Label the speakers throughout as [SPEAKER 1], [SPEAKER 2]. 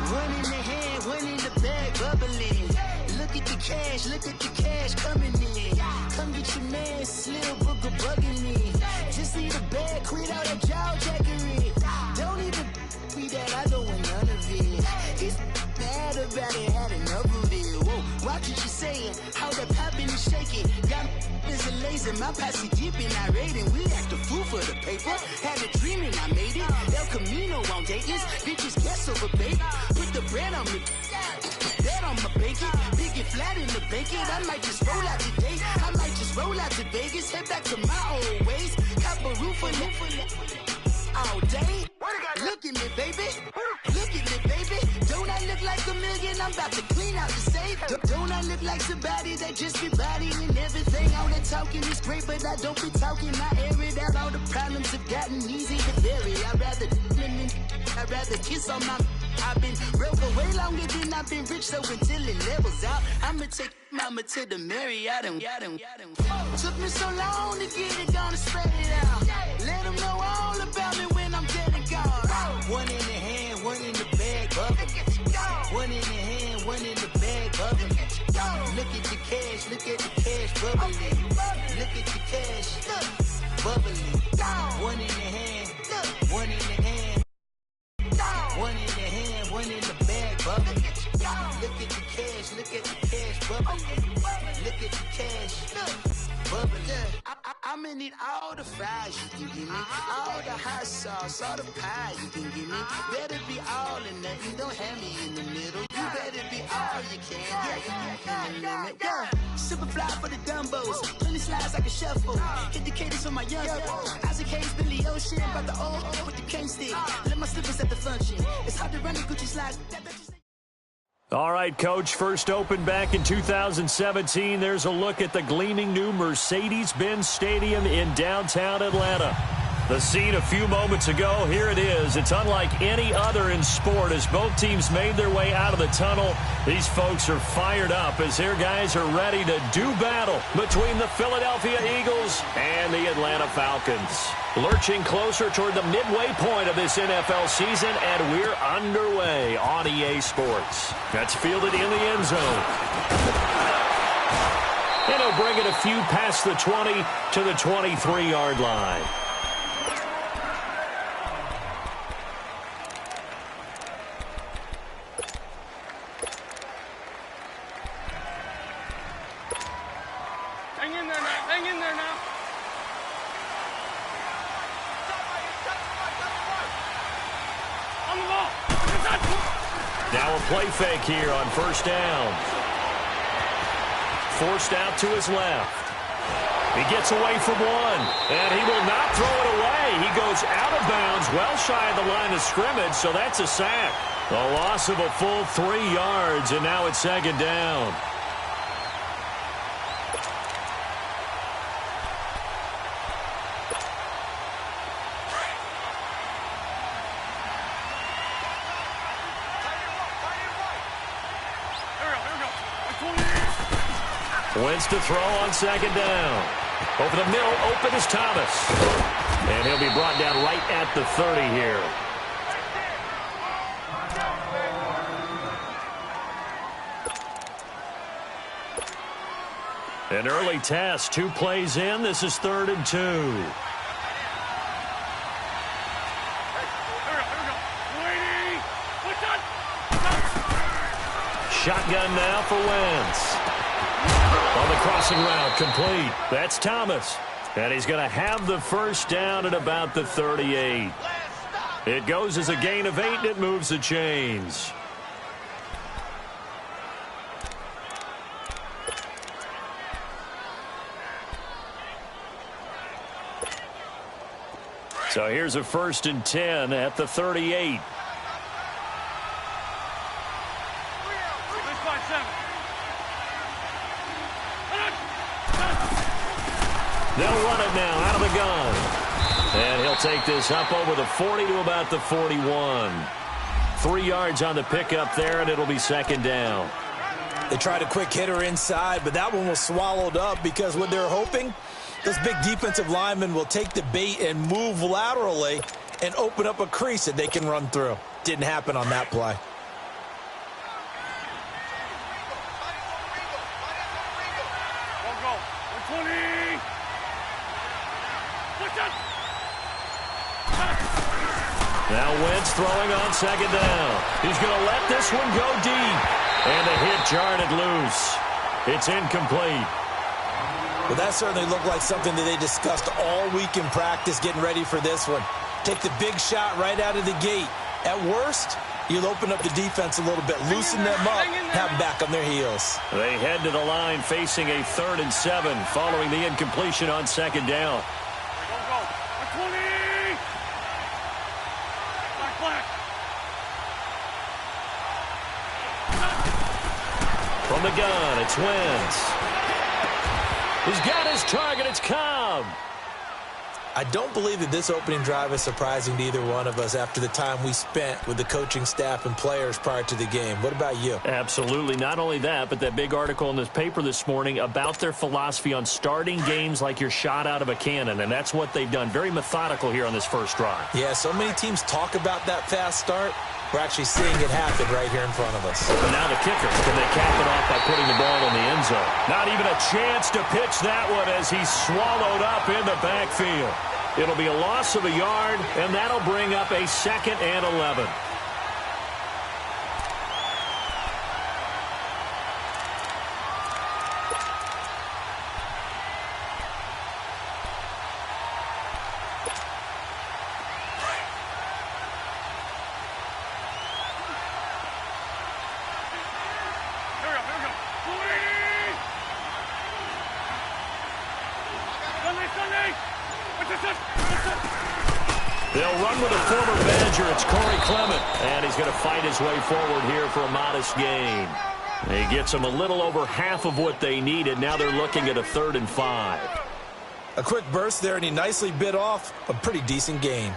[SPEAKER 1] One in the hand, one in the bag, bubbling. Look at the cash coming in. Come get your man, Slim Booker bugging me. Just need a bag, quit all that jaw jackery. Don't even be that, I don't want none of it. He's mad about it, had enough of it. Whoa, watch what you saying, how that poppin' and shaking. Got is a laser, my posse deep and I raiding. We act a fool for the paper. Had a dream and I made it. El Camino on Dayton's, bitches guess over baby. Put the bread on me, that on my bacon. Big and flat in the bacon. I might just roll out today. I might just roll out to Vegas. Head back to my old ways. Cop a roof for all day. Look at me, baby. Look at me, baby. Don't I look like a million? I'm about to clean out the safe. Don't I look like somebody that just be bodying everything? All that talking is great, but I don't be talking. I air it out. All the problems have gotten easy to bury. I'd rather kiss on my. I've been broke way longer than I've been rich, so until it levels out, I'ma take mama to the Marriott and took me so long to get it, gonna spread it out. Let them know all about me when I'm dead and gone. One in the hand, one in the bag, bubbling. One in the hand, one in the bag, bubbling. Look at the cash, bubbling. Look at the cash, bubbling. One in the hand, one in the hand. One in the hand, one in the bag, bubbling. Look at the cash, bubbling. Look at the cash, bubbling. I'ma need all the fries you can give me, all the hot sauce, all the pie you can give me. Better be all or nothing, don't have me in the middle. You better be all you can. Yeah. Super fly for the Dumbos, plenty slides like a shuffle. Hit the cadence for my young Isaac Hayes, Billy Ocean, about the old with the cane stick. Let my slippers at the function. It's hard to run the Gucci slides.
[SPEAKER 2] All right, Coach, first opened back in 2017. There's a look at the gleaming new Mercedes-Benz Stadium in downtown Atlanta. The scene a few moments ago, here it is. It's unlike any other in sport as both teams made their way out of the tunnel. These folks are fired up as their guys are ready to do battle between the Philadelphia Eagles and the Atlanta Falcons. Lurching closer toward the midway point of this NFL season, and we're underway on EA Sports. That's fielded in the end zone. And he'll bring it a few past the 20 to the 23-yard line.
[SPEAKER 3] Hang in there now. On the ball.
[SPEAKER 2] Now a play fake here on first down. Forced out to his left. He gets away from one, and he will not throw it away. He goes out of bounds, well shy of the line of scrimmage, so that's a sack. A loss of a full 3 yards, and now it's second down. Wentz to throw on second down. Over the middle, open is Thomas. And he'll be brought down right at the 30 here. An early test, 2 plays in. This is 3rd and 2. Shotgun now for Wentz. On the crossing route, complete. That's Thomas. And he's going to have the first down at about the 38. It goes as a gain of 8, and it moves the chains. So here's a 1st and 10 at the 38. They'll run it now out of the gun. And he'll take this up over the 40 to about the 41. 3 yards on the pickup there, and it'll be second down.
[SPEAKER 4] They tried a quick hitter inside, but that one was swallowed up because what they're hoping, those big defensive linemen will take the bait and move laterally and open up a crease that they can run through. Didn't happen on that play.
[SPEAKER 3] Go. 120. Push it.
[SPEAKER 2] Now Wentz throwing on second down. He's going to let this one go deep. And the hit jarred it loose. It's incomplete.
[SPEAKER 4] Well, that certainly looked like something that they discussed all week in practice getting ready for this one. Take the big shot right out of the gate. At worst, you'll open up the defense a little bit, loosen them up, have them back on their heels.
[SPEAKER 2] They head to the line facing a 3rd and 7 following the incompletion on second down.
[SPEAKER 3] Go. 120. Black.
[SPEAKER 2] From the gun, it's Wentz. He's got his target. It's Cobb.
[SPEAKER 4] I don't believe that this opening drive is surprising to either one of us after the time we spent with the coaching staff and players prior to the game. What about you?
[SPEAKER 2] Absolutely. Not only that, but that big article in this paper this morning about their philosophy on starting games like you're shot out of a cannon, and that's what they've done. Very methodical here on this first drive.
[SPEAKER 4] Yeah, so many teams talk about that fast start. We're actually seeing it happen right here in front of us.
[SPEAKER 2] And now the kicker. Can they cap it off by putting the ball in the end zone? Not even a chance to pitch that one as he's swallowed up in the backfield. It'll be a loss of a yard, and that'll bring up a 2nd and 11. They'll run with a former Badger. It's Corey Clement, and he's going to fight his way forward here for a modest gain. He gets them a little over half of what they needed. Now they're looking at a 3rd and 5.
[SPEAKER 4] A quick burst there, and he nicely bit off a pretty decent gain.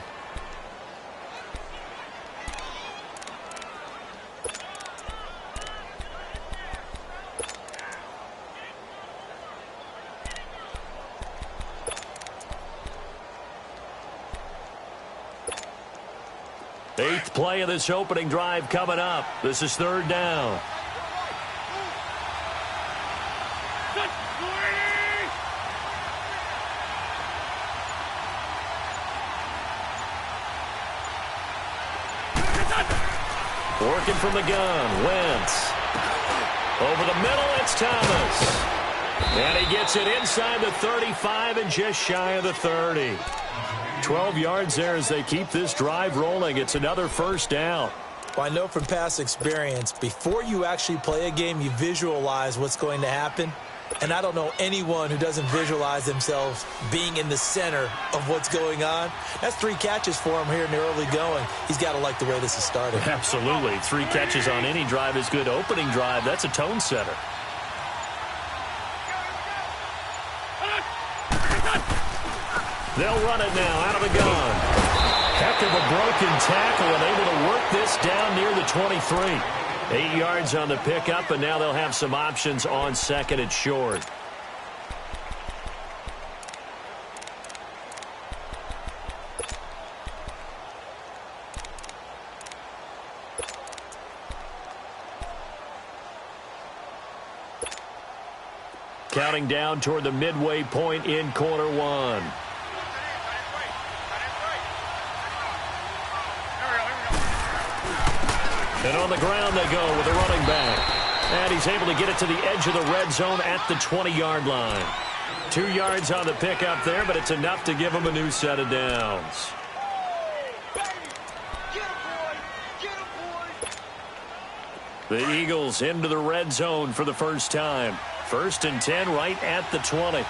[SPEAKER 2] Eighth play of this opening drive coming up. This is 3rd down. Working from the gun, Wentz. Over the middle, it's Thomas. And he gets it inside the 35 and just shy of the 30. 12 yards there as they keep this drive rolling. It's another 1st down.
[SPEAKER 4] Well, I know from past experience, before you actually play a game, you visualize what's going to happen. And I don't know anyone who doesn't visualize themselves being in the center of what's going on. That's 3 catches for him here in the early going. He's got to like the way this is started.
[SPEAKER 2] Absolutely. 3 catches on any drive is good. Opening drive, that's a tone setter. They'll run it now out of the gun. Heck of a broken tackle and able to work this down near the 23. 8 yards on the pickup, and now they'll have some options on 2nd and short. Counting down toward the midway point in quarter 1. And on the ground they go with a running back. And he's able to get it to the edge of the red zone at the 20-yard line. 2 yards on the pickup there, but it's enough to give him a new set of downs. The Eagles into the red zone for the first time. 1st and 10 right at the 20.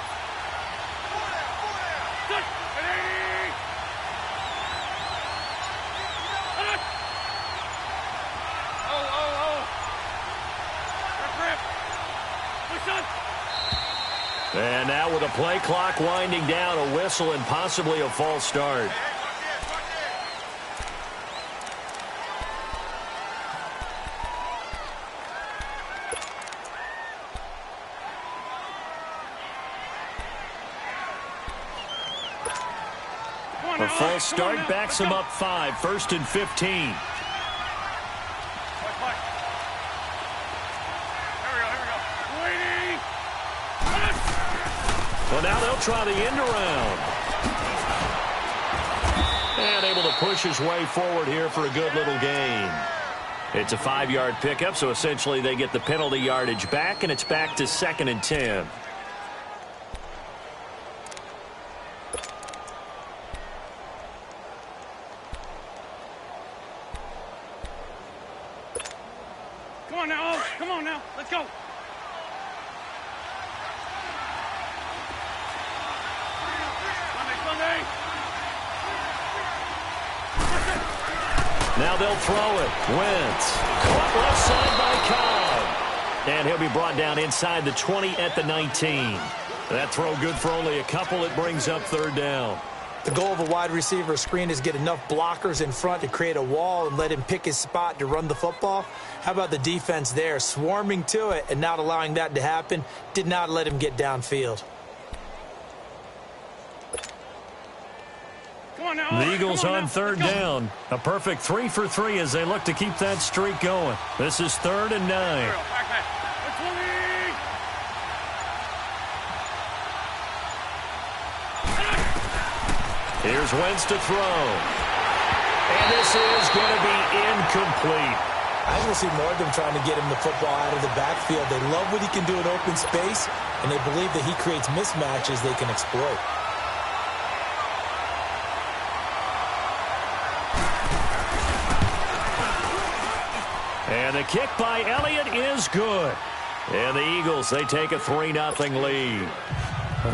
[SPEAKER 2] And now with a play clock winding down, a whistle and possibly a false start. A false start backs him up 5, 1st and 15. Well, now they'll try the end around. And able to push his way forward here for a good little gain. It's a 5-yard pickup, so essentially they get the penalty yardage back, and it's back to 2nd and 10.
[SPEAKER 3] Come on now, come on now, let's go. Sunday.
[SPEAKER 2] Now they'll throw it. Wentz. Caught left side by Cobb. And he'll be brought down inside the 20 at the 19. That throw good for only a couple. It brings up 3rd down.
[SPEAKER 4] The goal of a wide receiver screen is get enough blockers in front to create a wall and let him pick his spot to run the football. How about the defense there? Swarming to it and not allowing that to happen. Did not let him get downfield.
[SPEAKER 2] The Eagles on 3rd down. A perfect 3 for 3 as they look to keep that streak going. This is 3rd and 9. Here's Wentz to throw. And this is going to be incomplete.
[SPEAKER 4] I will see more of them trying to get him the football out of the backfield. They love what he can do in open space, and they believe that he creates mismatches they can exploit.
[SPEAKER 2] And the kick by Elliott is good. And the Eagles, they take a 3-0 lead.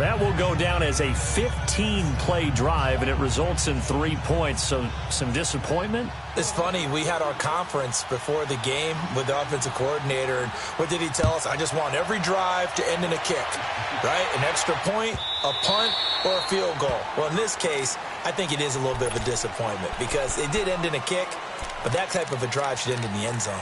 [SPEAKER 2] That will go down as a 15-play drive, and it results in 3 points. So some disappointment?
[SPEAKER 4] It's funny. We had our conference before the game with the offensive coordinator, and what did he tell us? I just want every drive to end in a kick, right? An extra point, a punt, or a field goal. Well, in this case, I think it is a little bit of a disappointment because it did end in a kick, but that type of a drive should end in the end zone.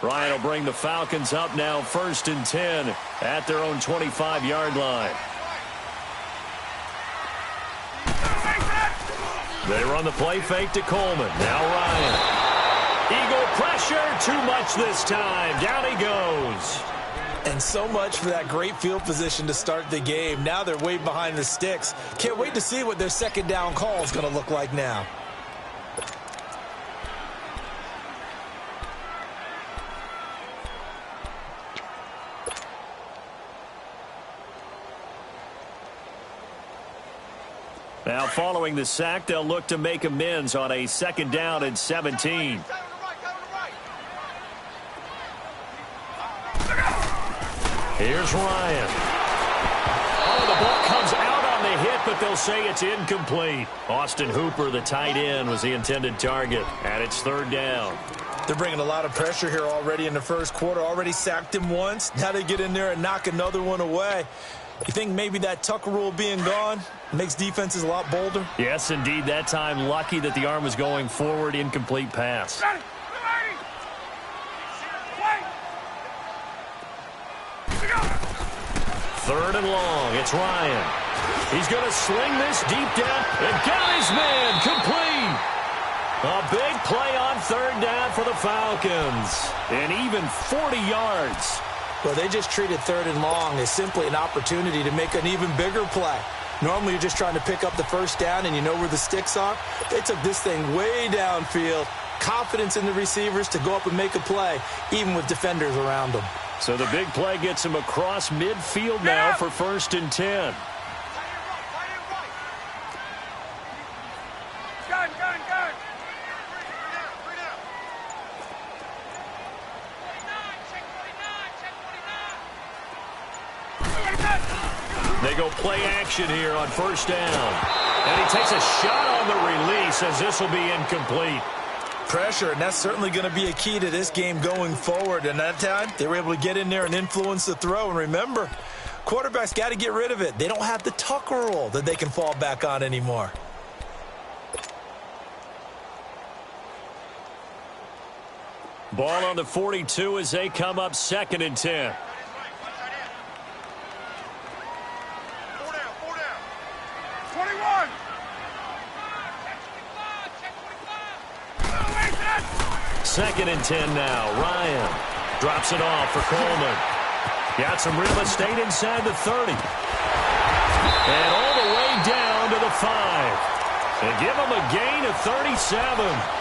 [SPEAKER 2] Ryan will bring the Falcons up now 1st and 10 at their own 25-yard line. They run the play fake to Coleman. Now Ryan. Eagle pressure. Too much this time. Down he goes.
[SPEAKER 4] And so much for that great field position to start the game. Now they're way behind the sticks. Can't wait to see what their 2nd down call is going to look like now.
[SPEAKER 2] Now following the sack, they'll look to make amends on a 2nd down and 17. Here's Ryan. Oh, the ball comes out on the hit, but they'll say it's incomplete. Austin Hooper, the tight end, was the intended target, and it's 3rd down.
[SPEAKER 4] They're bringing a lot of pressure here already in the first quarter. Already sacked him once. Now they get in there and knock another one away. You think maybe that Tucker rule being gone makes defenses a lot bolder?
[SPEAKER 2] Yes, indeed. That time, lucky that the arm was going forward. Incomplete pass. 3rd and long. It's Ryan. He's going to sling this deep down and got his man complete. A big play on 3rd down for the Falcons. And even 40 yards.
[SPEAKER 4] Well, they just treated 3rd and long as simply an opportunity to make an even bigger play. Normally, you're just trying to pick up the 1st down and you know where the sticks are. They took this thing way downfield. Confidence in the receivers to go up and make a play, even with defenders around them.
[SPEAKER 2] So the big play gets him across midfield now for 1st and 10. They go play action here on 1st down. And he takes a shot on the release as this will be incomplete.
[SPEAKER 4] Pressure, and that's certainly going to be a key to this game going forward. And that time, they were able to get in there and influence the throw. And remember, quarterbacks got to get rid of it. They don't have the Tucker rule that they can fall back on anymore.
[SPEAKER 2] Ball on the 42 as they come up 2nd and 10.
[SPEAKER 3] 4 down, 4 down. 21.
[SPEAKER 2] Second and 10 now. Ryan drops it off for Coleman. Got some real estate inside the 30. And all the way down to the 5. And give him a gain of 37.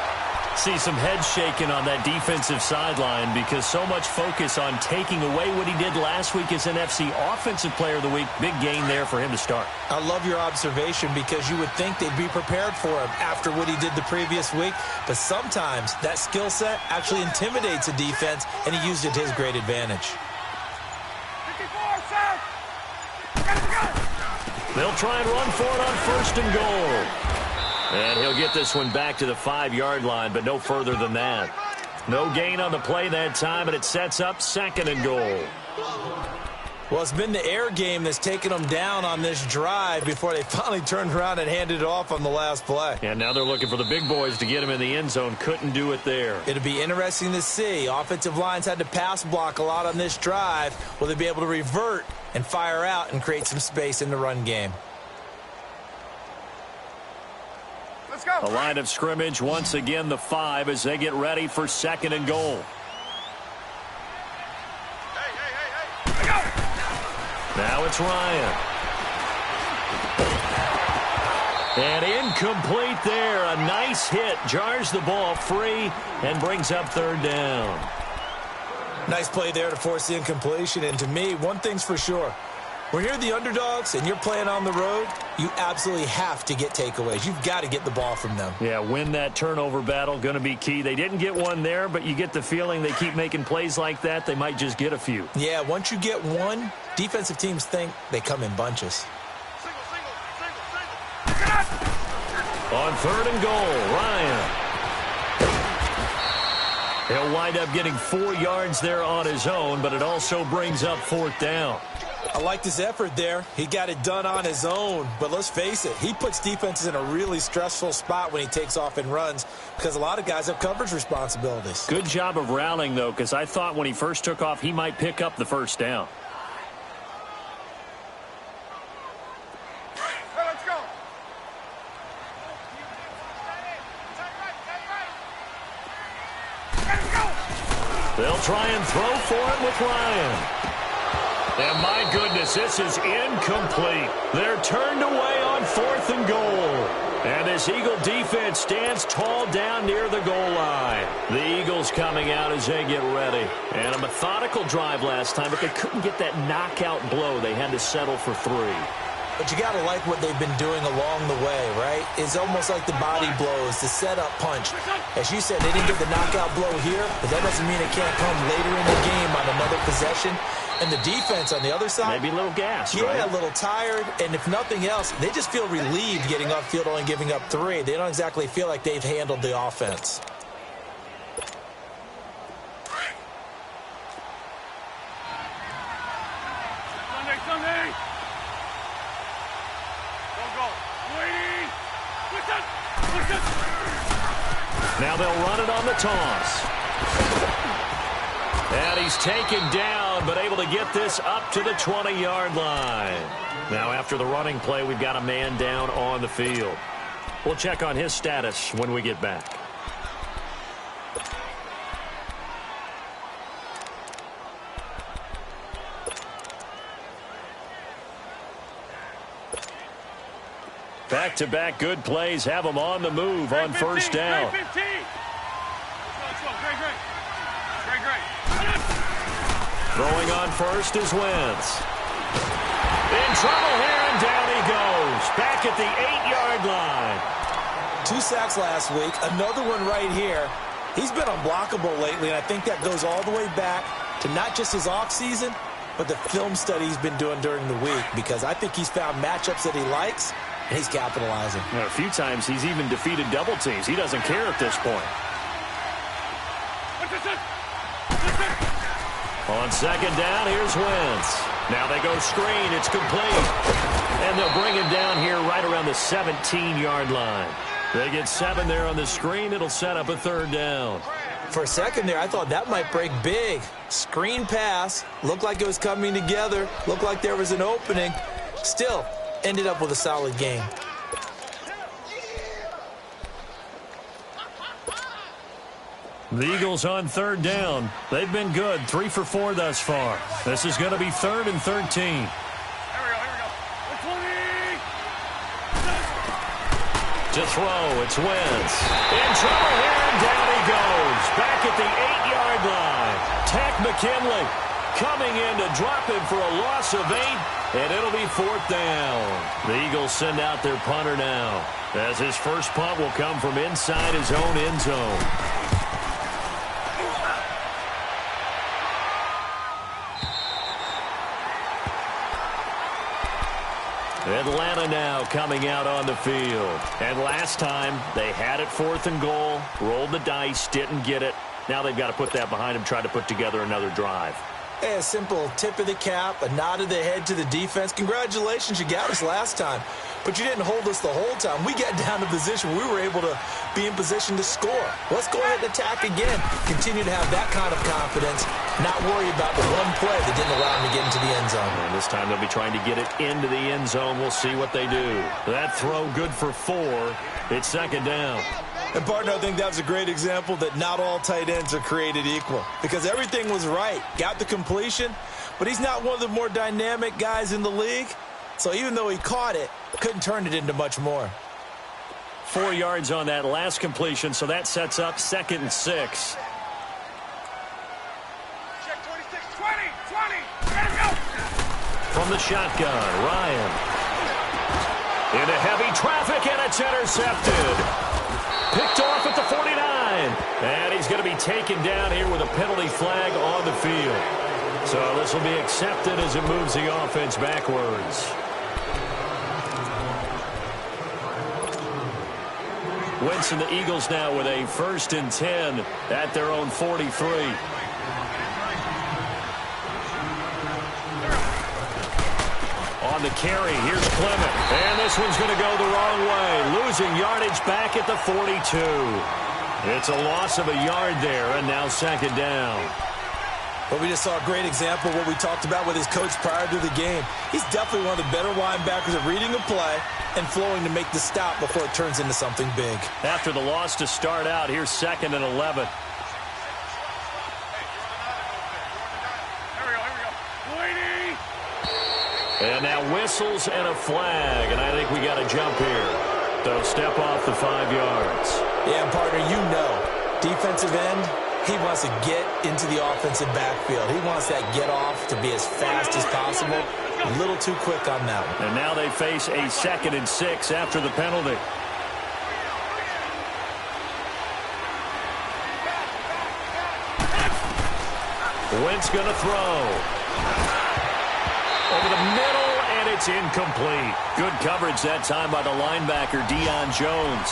[SPEAKER 2] See some head shaking on that defensive sideline because so much focus on taking away what he did last week as NFC Offensive Player of the Week. Big gain there for him to start.
[SPEAKER 4] I love your observation because you would think they'd be prepared for him after what he did the previous week. But sometimes that skill set actually intimidates a defense, and he used it to his great advantage.
[SPEAKER 3] 54, South. Go.
[SPEAKER 2] They'll try and run for it on 1st and goal. And he'll get this one back to the 5-yard line, but no further than that. No gain on the play that time, and it sets up 2nd and goal.
[SPEAKER 4] Well, it's been the air game that's taken them down on this drive before they finally turned around and handed it off on the last play.
[SPEAKER 2] And now they're looking for the big boys to get him in the end zone. Couldn't do it there.
[SPEAKER 4] It'll be interesting to see. Offensive lines had to pass block a lot on this drive. Will they be able to revert and fire out and create some space in the run game?
[SPEAKER 3] Let's go.
[SPEAKER 2] A line of scrimmage, once again the 5 as they get ready for 2nd and goal.
[SPEAKER 3] Hey. Go.
[SPEAKER 2] Now it's Ryan. And incomplete there. A nice hit. Jars the ball free and brings up 3rd down.
[SPEAKER 4] Nice play there to force the incompletion. And to me, one thing's for sure. When you're the underdogs and you're playing on the road, you absolutely have to get takeaways. You've got to get the ball from them.
[SPEAKER 2] Yeah, win that turnover battle, going to be key. They didn't get one there, but you get the feeling they keep making plays like that, they might just get a few.
[SPEAKER 4] Yeah, once you get one, defensive teams think they come in bunches.
[SPEAKER 2] On 3rd and goal, Ryan. He'll wind up getting 4 yards there on his own, but it also brings up 4th down.
[SPEAKER 4] I liked his effort there. He got it done on his own. But let's face it, he puts defenses in a really stressful spot when he takes off and runs because a lot of guys have coverage responsibilities.
[SPEAKER 2] Good job of rallying, though, because I thought when he first took off, he might pick up the 1st down.
[SPEAKER 3] Hey, let's go.
[SPEAKER 2] They'll try and throw for it with Ryan. And my goodness, this is incomplete. They're turned away on 4th and goal. And this Eagle defense stands tall down near the goal line. The Eagles coming out as they get ready. And a methodical drive last time, but they couldn't get that knockout blow. They had to settle for 3.
[SPEAKER 4] But you got to like what they've been doing along the way, right? It's almost like the body blows, the setup punch. As you said, they didn't get the knockout blow here, but that doesn't mean it can't come later in the game on another possession. And the defense on the other side,
[SPEAKER 2] maybe a little gas,
[SPEAKER 4] yeah,
[SPEAKER 2] right?
[SPEAKER 4] A little tired. And if nothing else, they just feel relieved getting off field, only giving up 3. They don't exactly feel like they've handled the offense.
[SPEAKER 3] Sunday. Go.
[SPEAKER 2] Now they'll run it on the toss. And he's taken down, but able to get this up to the 20-yard line. Now after the running play, we've got a man down on the field. We'll check on his status when we get back. Back-to-back good plays have them on the move on 1st down.
[SPEAKER 3] Let's go. Great.
[SPEAKER 2] Throwing on 1st is Wentz. In trouble here, and down he goes. Back at the 8-yard line.
[SPEAKER 4] 2 sacks last week, another one right here. He's been unblockable lately, and I think that goes all the way back to not just his offseason, but the film study he's been doing during the week, because I think he's found matchups that he likes, and he's capitalizing.
[SPEAKER 2] A few times he's even defeated double teams. He doesn't care at this point. On 2nd down, here's Wentz. Now they go screen. It's complete. And they'll bring him down here right around the 17-yard line. They get 7 there on the screen. It'll set up a 3rd down.
[SPEAKER 4] For a second there, I thought that might break big. Screen pass. Looked like it was coming together. Looked like there was an opening. Still, ended up with a solid game.
[SPEAKER 2] The Eagles on third down. They've been good, 3 for 4 thus far. This is going to be 3rd and 13.
[SPEAKER 3] Here we go. 20.
[SPEAKER 2] To throw, it's Wentz. In trouble here, and down he goes. Back at the 8-yard line. Tack McKinley coming in to drop him for a loss of 8, and it'll be 4th down. The Eagles send out their punter now, as his first punt will come from inside his own end zone. Atlanta now coming out on the field. And last time, they had it 4th and goal, rolled the dice, didn't get it. Now they've got to put that behind them, try to put together another drive.
[SPEAKER 4] Hey, a simple tip of the cap, a nod of the head to the defense. Congratulations, you got us last time. But you didn't hold us the whole time. We got down to position. We were able to be in position to score. Let's go ahead and attack again. Continue to have that kind of confidence. Not worry about the one play that didn't allow them to get into the end zone.
[SPEAKER 2] And this time they'll be trying to get it into the end zone. We'll see what they do. That throw good for 4. It's 2nd down.
[SPEAKER 4] And, partner, I think that was a great example that not all tight ends are created equal, because everything was right. Got the completion, but he's not one of the more dynamic guys in the league. So even though he caught it, couldn't turn it into much more.
[SPEAKER 2] 4 yards on that last completion, so that sets up 2nd and 6.
[SPEAKER 3] Check 26. 20. Let him go.
[SPEAKER 2] From the shotgun, Ryan. Into heavy traffic, and it's intercepted. Picked off at the 49. And he's going to be taken down here with a penalty flag on the field. So this will be accepted as it moves the offense backwards. Wentz and the Eagles now with a 1st and 10 at their own 43. On the carry, here's Clement. And this one's going to go the wrong way. Losing yardage back at the 42. It's a loss of a yard there, and now 2nd down.
[SPEAKER 4] But we just saw a great example of what we talked about with his coach prior to the game. He's definitely one of the better linebackers at reading a play and flowing to make the stop before it turns into something big.
[SPEAKER 2] After the loss to start out, here's 2nd and 11. And now whistles and a flag, and I think we got a jump here. They'll step off the 5 yards.
[SPEAKER 4] Yeah, and partner, you know, defensive end, he wants to get into the offensive backfield. He wants that get off to be as fast as possible. A little too quick on that one.
[SPEAKER 2] And now they face a 2nd and 6 after the penalty. Wentz going to throw. Over the middle, and it's incomplete. Good coverage that time by the linebacker, Deion Jones.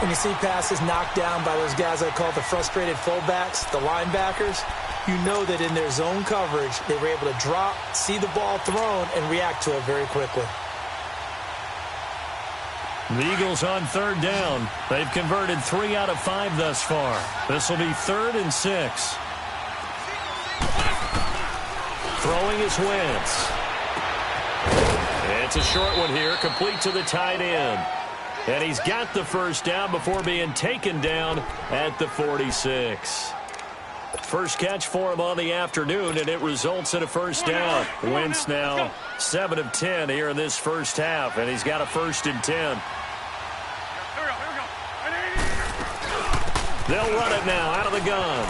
[SPEAKER 4] When you see passes knocked down by those guys I call the frustrated fullbacks, the linebackers, you know that in their zone coverage, they were able to drop, see the ball thrown, and react to it very quickly.
[SPEAKER 2] The Eagles on 3rd down. They've converted 3 out of 5 thus far. This will be 3rd and 6. Throwing is Wentz. It's a short one here, complete to the tight end. And he's got the 1st down before being taken down at the 46. First catch for him on the afternoon, and it results in a 1st down. Wentz now 7 of 10 here in this first half, and he's got a 1st and 10. They'll run it now out of the gun.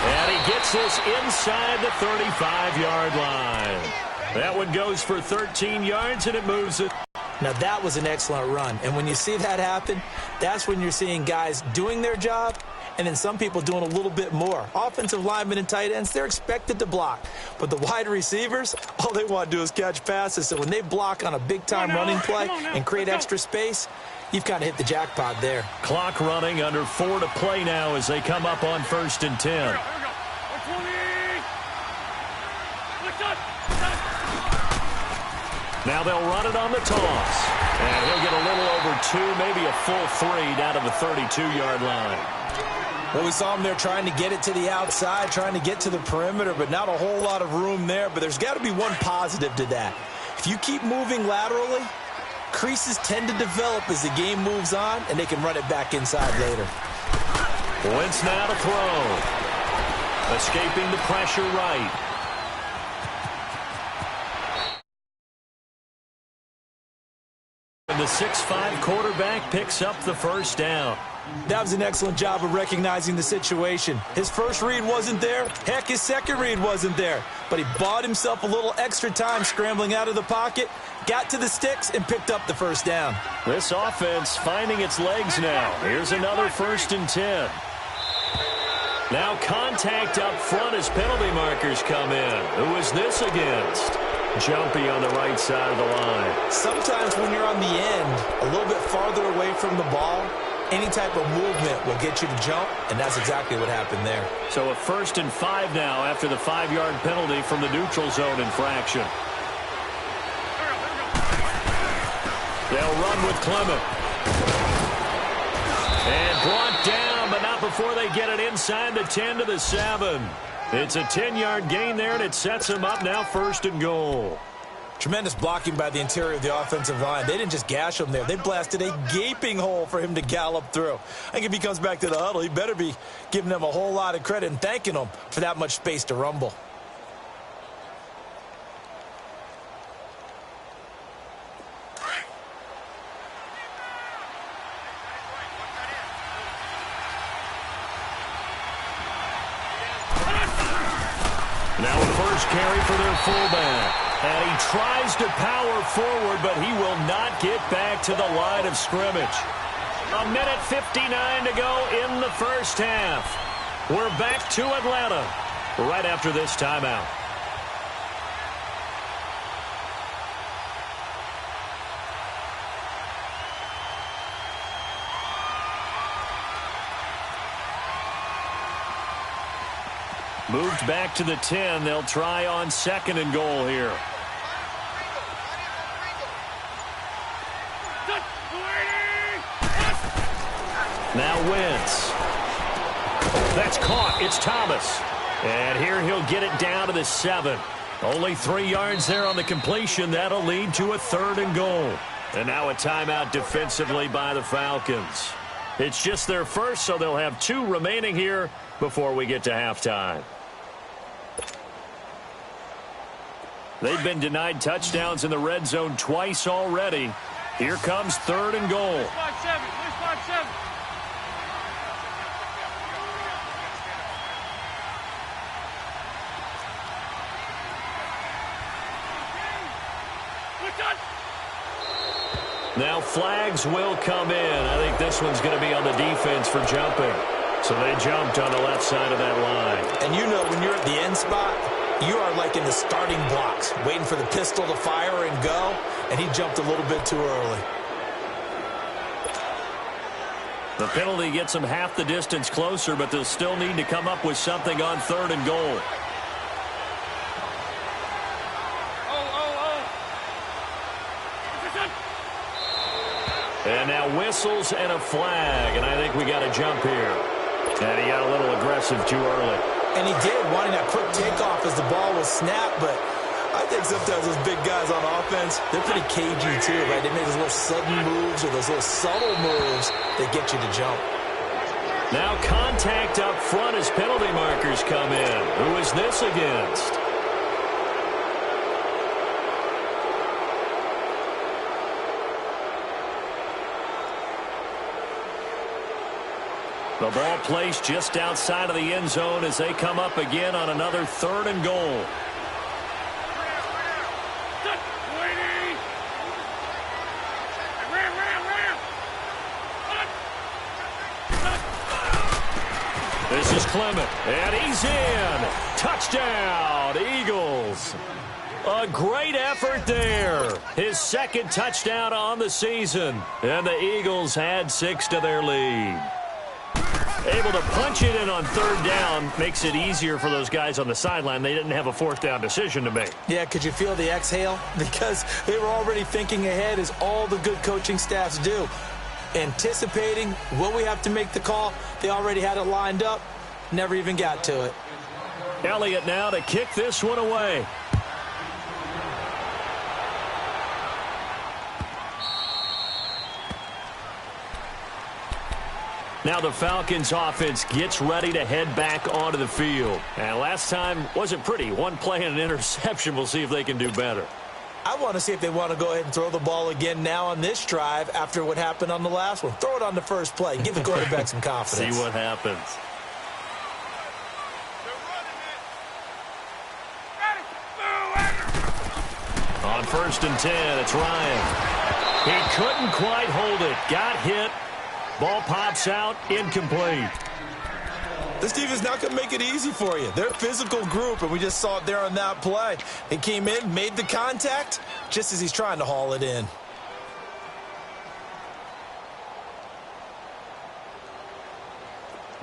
[SPEAKER 2] And he gets this inside the 35-yard line. That one goes for 13 yards, and it moves it.
[SPEAKER 4] Now, that was an excellent run. And when you see that happen, that's when you're seeing guys doing their job and then some people doing a little bit more. Offensive linemen and tight ends, they're expected to block. But the wide receivers, all they want to do is catch passes. So when they block on a big-time running play and create extra space, you've kind of hit the jackpot there. Clock running, under 4 to play now as they come up on 1st and 10. Now they'll run it on the toss. And he'll get a little over 2, maybe a full 3 down to the 32-yard line. Well, we saw him there trying to get it to the outside, trying to get to the perimeter, but not a whole lot of room there. But there's got to be one positive to that. If you keep moving laterally, creases tend to develop as the game moves on, and they can run it back inside later.
[SPEAKER 2] Wentz now to throw. Escaping the pressure right. And the 6'5" quarterback picks up the first down.
[SPEAKER 4] That was an excellent job of recognizing the situation. His first read wasn't there. Heck, his second read wasn't there. But he bought himself a little extra time scrambling out of the pocket, got to the sticks, and picked up the first down.
[SPEAKER 2] This offense finding its legs now. Here's another 1st and 10. Now contact up front as penalty markers come in. Who is this against? Jumpy on the right side of the line.
[SPEAKER 4] Sometimes when you're on the end, a little bit farther away from the ball, any type of movement will get you to jump, and that's exactly what happened there.
[SPEAKER 2] So a 1st and 5 now after the 5-yard penalty from the neutral zone infraction. They'll run with Clement. And brought down, but not before they get it inside the 10 to the 7. It's a 10-yard gain there, and it sets them up now 1st and goal.
[SPEAKER 4] Tremendous blocking by the interior of the offensive line. They didn't just gash him there. They blasted a gaping hole for him to gallop through. I think if he comes back to the huddle, he better be giving them a whole lot of credit and thanking them for that much space to rumble.
[SPEAKER 2] Now a first carry for their fullback. And he tries to power forward, but he will not get back to the line of scrimmage. A minute 59 to go in the first half. We're back to Atlanta right after this timeout. Moved back to the 10. They'll try on 2nd and goal here. Now Wentz. That's caught. It's Thomas. And here he'll get it down to the 7. Only 3 yards there on the completion. That'll lead to a 3rd and goal. And now a timeout defensively by the Falcons. It's just their first, so they'll have 2 remaining here before we get to halftime. They've been denied touchdowns in the red zone twice already. Here comes 3rd and goal. Now flags will come in. I think this one's going to be on the defense for jumping. So they jumped on the left side of that line.
[SPEAKER 4] And you know when you're at the end spot, you are like in the starting blocks, waiting for the pistol to fire and go, and he jumped a little bit too early.
[SPEAKER 2] The penalty gets them half the distance closer, but they'll still need to come up with something on 3rd and goal. And now whistles and a flag, and I think we got a jump here. And he got a little aggressive too early.
[SPEAKER 4] And he did, wanting that quick takeoff as the ball was snapped, but I think sometimes those big guys on offense, they're pretty cagey too, right? They make those little sudden moves or those little subtle moves that get you to jump.
[SPEAKER 2] Now contact up front as penalty markers come in. Who is this against? The ball placed just outside of the end zone as they come up again on another 3rd and goal. This is Clement, and he's in. Touchdown, Eagles. A great effort there. His 2nd touchdown on the season. And the Eagles had 6 to their lead. Able to punch it in on 3rd down makes it easier for those guys on the sideline. They didn't have a 4th down decision to make.
[SPEAKER 4] Yeah, could you feel the exhale? Because they were already thinking ahead, as all the good coaching staffs do. anticipating, will we have to make the call? They already had it lined up, never even got to it.
[SPEAKER 2] Elliott now to kick this one away. Now the Falcons offense gets ready to head back onto the field. And last time wasn't pretty. One play and an interception. We'll see if they can do better.
[SPEAKER 4] I want to see if they want to go ahead and throw the ball again now on this drive after what happened on the last one. Throw it on the first play. Give the quarterback some confidence.
[SPEAKER 2] See what happens. On 1st and 10, it's Ryan. He couldn't quite hold it. Got hit. Ball pops out, incomplete.
[SPEAKER 4] This team is not going to make it easy for you. They're a physical group, and we just saw it there on that play. He came in, made the contact, just as he's trying to haul it in.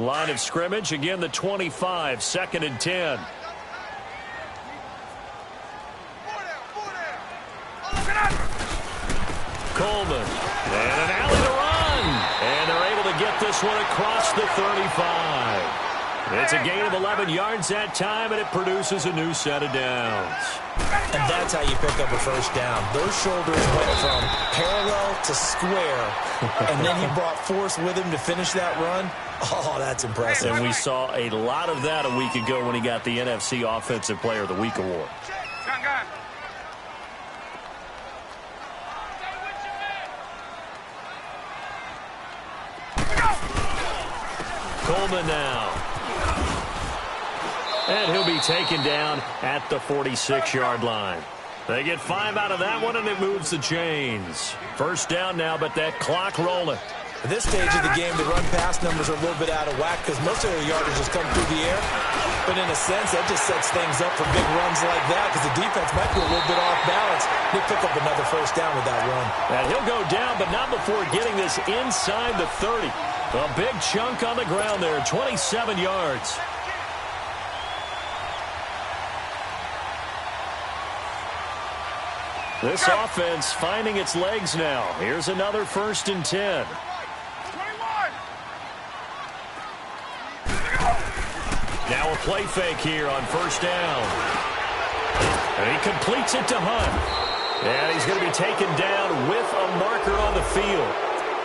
[SPEAKER 2] Line of scrimmage, again the 25, 2nd and 10. Coleman, and an alley to run. And they're able to get this one across the 35. It's a gain of 11 yards that time, and it produces a new set of downs.
[SPEAKER 4] And that's how you pick up a first down. Those shoulders went from parallel to square, and then he brought force with him to finish that run. Oh, that's impressive.
[SPEAKER 2] And we saw a lot of that a week ago when he got the NFC Offensive Player of the Week award. Coleman now. And he'll be taken down at the 46-yard line. They get 5 out of that one, and it moves the chains. First down now, but that clock rolling.
[SPEAKER 4] At this stage of the game, the run-pass numbers are a little bit out of whack because most of their yardage just come through the air. But in a sense, that just sets things up for big runs like that because the defense might be a little bit off balance. He'll pick up another first down with that run.
[SPEAKER 2] And he'll go down, but not before getting this inside the 30. A big chunk on the ground there, 27 yards. This offense finding its legs now. Here's another 1st and 10.
[SPEAKER 3] 21.
[SPEAKER 2] Now a play fake here on 1st down. And he completes it to Hunt. And he's going to be taken down with a marker on the field.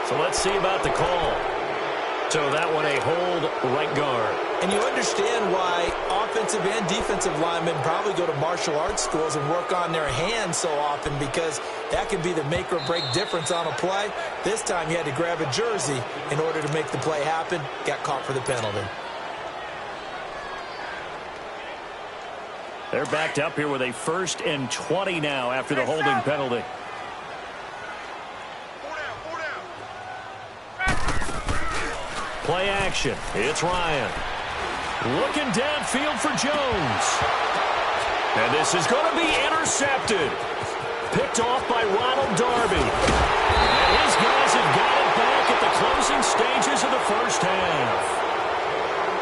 [SPEAKER 2] So let's see about the call. So that one a hold right guard.
[SPEAKER 4] And you understand why offensive and defensive linemen probably go to martial arts schools and work on their hands so often because that could be the make or break difference on a play. This time he had to grab a jersey in order to make the play happen. Got caught for the penalty.
[SPEAKER 2] They're backed up here with a 1st and 20 now after the holding penalty. Play action. It's Ryan. Looking downfield for Jones. And this is going to be intercepted. Picked off by Ronald Darby. And his guys have got it back at the closing stages of the first half.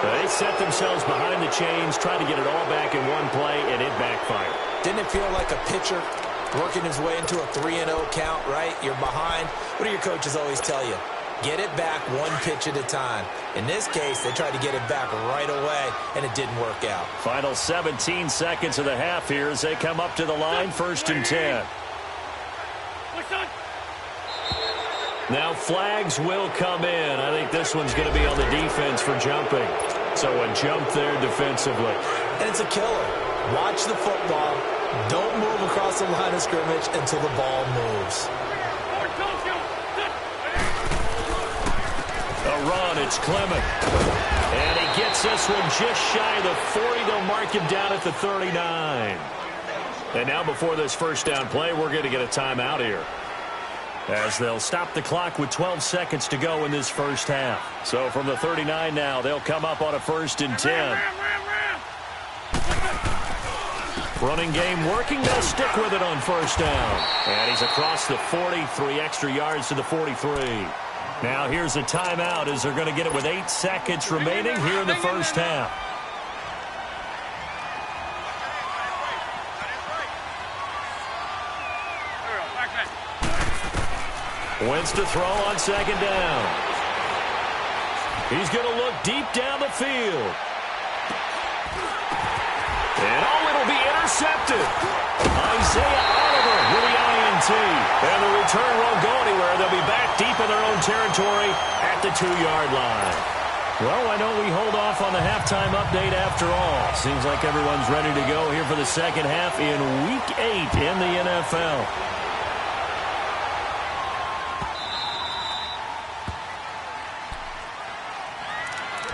[SPEAKER 2] They set themselves behind the chains, tried to get it all back in one play, and it backfired.
[SPEAKER 4] Didn't it feel like a pitcher working his way into a 3-0 count, right? You're behind. What do your coaches always tell you? Get it back one pitch at a time. In this case, they tried to get it back right away, and it didn't work out.
[SPEAKER 2] Final 17 seconds of the half here as they come up to the line, 1st and 10. Now flags will come in. I think this one's going to be on the defense for jumping. So a jump there defensively.
[SPEAKER 4] And it's a killer. Watch the football. Don't move across the line of scrimmage until the ball moves.
[SPEAKER 2] A run, it's Clement. And he gets this one just shy of the 40. They'll mark him down at the 39. And now before this first down play, we're going to get a timeout here, as they'll stop the clock with 12 seconds to go in this first half. So from the 39 now, they'll come up on a 1st and 10. Running game working. They'll stick with it on 1st down. And he's across the 40, 3 extra yards to the 43. Now here's a timeout as they're going to get it with 8 seconds remaining here in the first half. Wins to throw on second down. He's going to look deep down the field. And it'll be intercepted. Isaiah Oliver with the INT. And the return won't go anywhere. They'll be back deep in their own territory at the 2-yard line. Well, why don't we hold off on the halftime update after all? Seems like everyone's ready to go here for the second half in Week 8 in the NFL.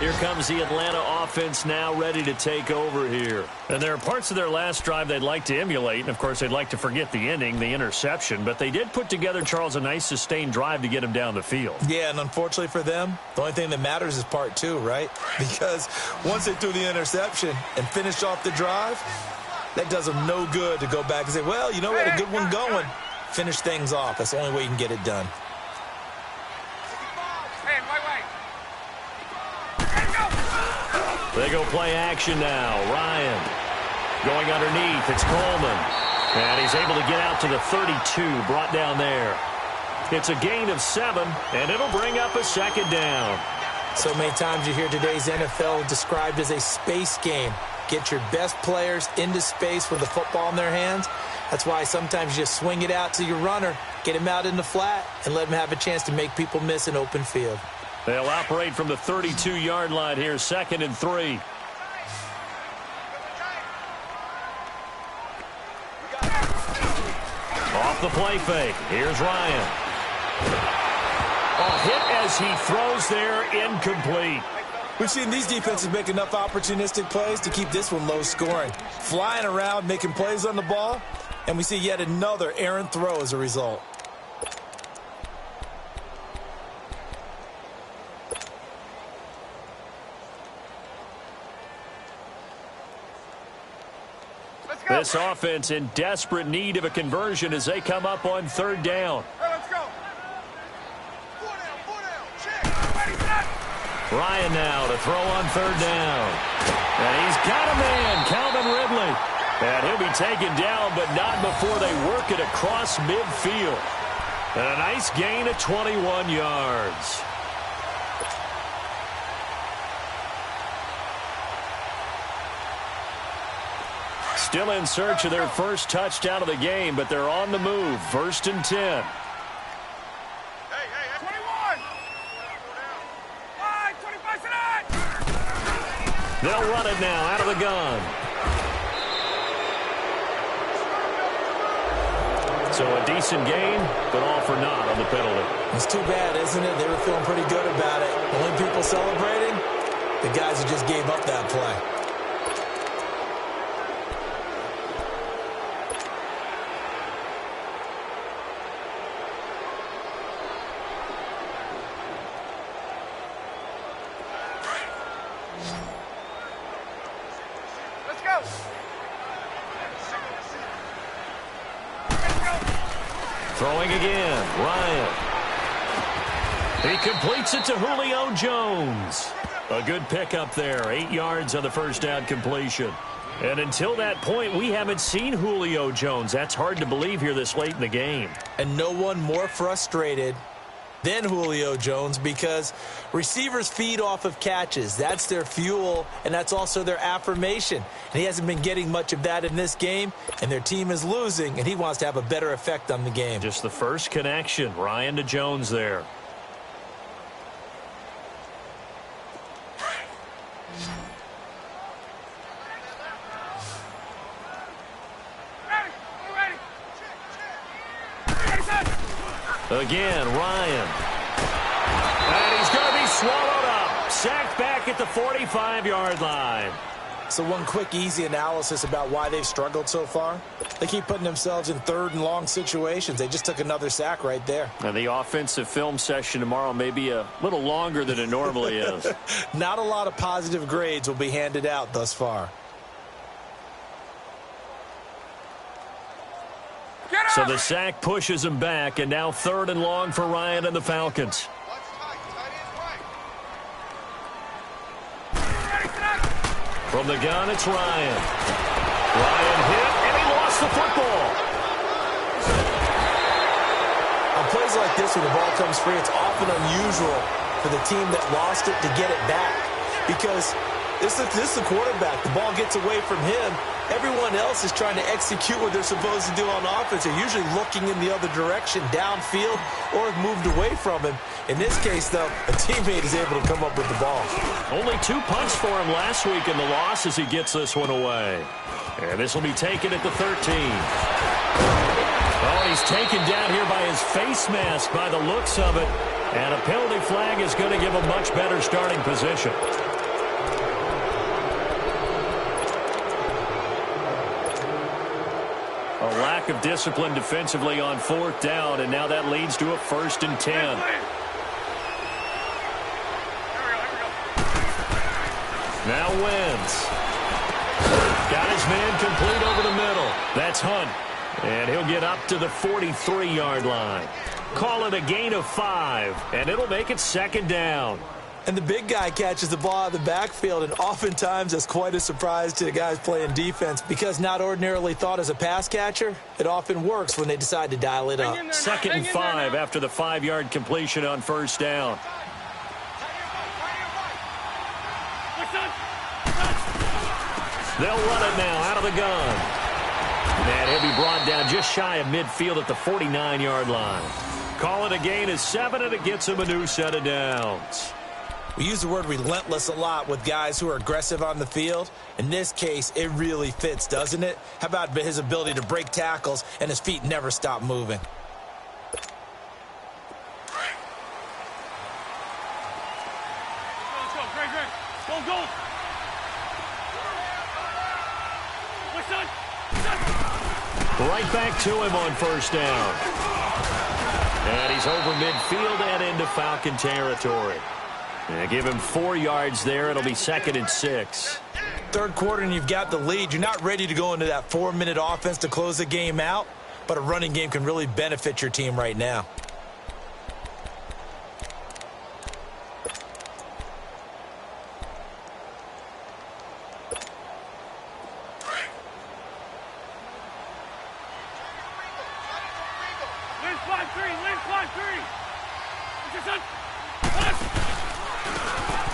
[SPEAKER 2] Here comes the Atlanta offense now ready to take over here. And there are parts of their last drive they'd like to emulate. And, of course, they'd like to forget the ending, the interception. But they did put together, Charles, a nice sustained drive to get him down the field.
[SPEAKER 4] Yeah, and unfortunately for them, the only thing that matters is part 2, right? Because once they threw the interception and finished off the drive, that does them no good to go back and say, well, you know, we had a good one going. Finish things off. That's the only way you can get it done.
[SPEAKER 2] They go play action now. Ryan going underneath. It's Coleman. And he's able to get out to the 32, brought down there. It's a gain of 7, and it'll bring up a second down.
[SPEAKER 4] So many times you hear today's NFL described as a space game. Get your best players into space with the football in their hands. That's why sometimes you just swing it out to your runner, get him out in the flat, and let him have a chance to make people miss an open field.
[SPEAKER 2] They'll operate from the 32-yard line here, 2nd and 3. Off the play fake. Here's Ryan. A hit as he throws there, incomplete.
[SPEAKER 4] We've seen these defenses make enough opportunistic plays to keep this one low scoring. Flying around, making plays on the ball, and we see yet another errant throw as a result.
[SPEAKER 2] This offense in desperate need of a conversion as they come up on 3rd down.
[SPEAKER 3] Let's go. 4 down. Check.
[SPEAKER 2] Ryan now to throw on 3rd down. And he's got a man, Calvin Ridley. And he'll be taken down, but not before they work it across midfield. And a nice gain of 21 yards. Still in search of their first touchdown of the game, but they're on the move. 1st and 10.
[SPEAKER 3] Hey, 21. 25 tonight.
[SPEAKER 2] They'll run it now out of the gun. So a decent gain, but all for naught on the penalty.
[SPEAKER 4] It's too bad, isn't it? They were feeling pretty good about it. Only people celebrating, the guys who just gave up that play.
[SPEAKER 2] Throwing again, Ryan. He completes it to Julio Jones. A good pickup there, 8 yards on the first down completion. And until that point, we haven't seen Julio Jones. That's hard to believe here this late in the game.
[SPEAKER 4] And no one more frustrated than Julio Jones because receivers feed off of catches. That's their fuel, and that's also their affirmation. And he hasn't been getting much of that in this game, and their team is losing, and he wants to have a better effect on the game.
[SPEAKER 2] Just the first connection, Ryan to Jones there. Again, Ryan. And he's going to be swallowed up. Sacked back at the 45-yard line.
[SPEAKER 4] So one quick, easy analysis about why they've struggled so far. They keep putting themselves in 3rd and long situations. They just took another sack right there.
[SPEAKER 2] And the offensive film session tomorrow may be a little longer than it normally is.
[SPEAKER 4] Not a lot of positive grades will be handed out thus far.
[SPEAKER 2] So the sack pushes him back, and now 3rd and long for Ryan and the Falcons. From the gun, it's Ryan. Ryan hit, and he lost the football.
[SPEAKER 4] On plays plays like this when the ball comes free, it's often unusual for the team that lost it to get it back because this is the quarterback. The ball gets away from him. Everyone else is trying to execute what they're supposed to do on offense. They're usually looking in the other direction, downfield, or have moved away from him. In this case, though, a teammate is able to come up with the ball.
[SPEAKER 2] Only 2 punts for him last week in the loss as he gets this one away. And this will be taken at the 13. Oh, he's taken down here by his face mask by the looks of it. And a penalty flag is going to give a much better starting position. A lack of discipline defensively on 4th down, and now that leads to a 1st and 10. Now Wentz. Got his man complete over the middle. That's Hunt. And he'll get up to the 43-yard line. Call it a gain of 5, and it'll make it 2nd down.
[SPEAKER 4] And the big guy catches the ball out of the backfield, and oftentimes that's quite a surprise to the guys playing defense because not ordinarily thought as a pass catcher, it often works when they decide to dial it up.
[SPEAKER 2] 2nd and 5 after the 5-yard completion on 1st down. They'll run it now out of the gun. And he'll be brought down just shy of midfield at the 49-yard line. Call it a gain of 7, and it gets him a new set of downs.
[SPEAKER 4] We use the word relentless a lot with guys who are aggressive on the field. In this case, it really fits, doesn't it? How about his ability to break tackles and his feet never stop moving?
[SPEAKER 3] Let's go, Greg. Go.
[SPEAKER 2] Right back to him on 1st down. And he's over midfield and into Falcon territory. And give him 4 yards there. It'll be 2nd and 6.
[SPEAKER 4] 3rd quarter and you've got the lead. You're not ready to go into that 4-minute offense to close the game out, but a running game can really benefit your team right now.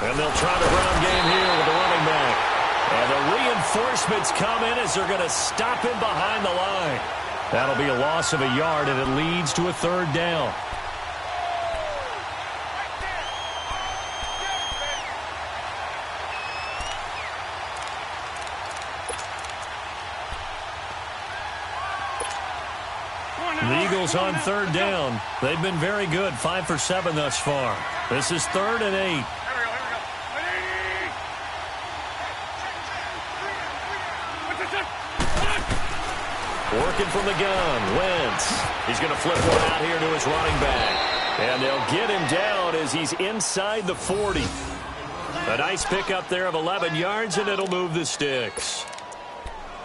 [SPEAKER 2] And they'll try the ground game here with the running back. And the reinforcements come in as they're going to stop him behind the line. That'll be a loss of a yard, and it leads to a 3rd down. The Eagles on 3rd down. They've been very good, 5 for 7 thus far. This is 3rd and 8. Working from the gun, Wentz. He's going to flip one out here to his running back. And they'll get him down as he's inside the 40. A nice pickup there of 11 yards, and it'll move the sticks.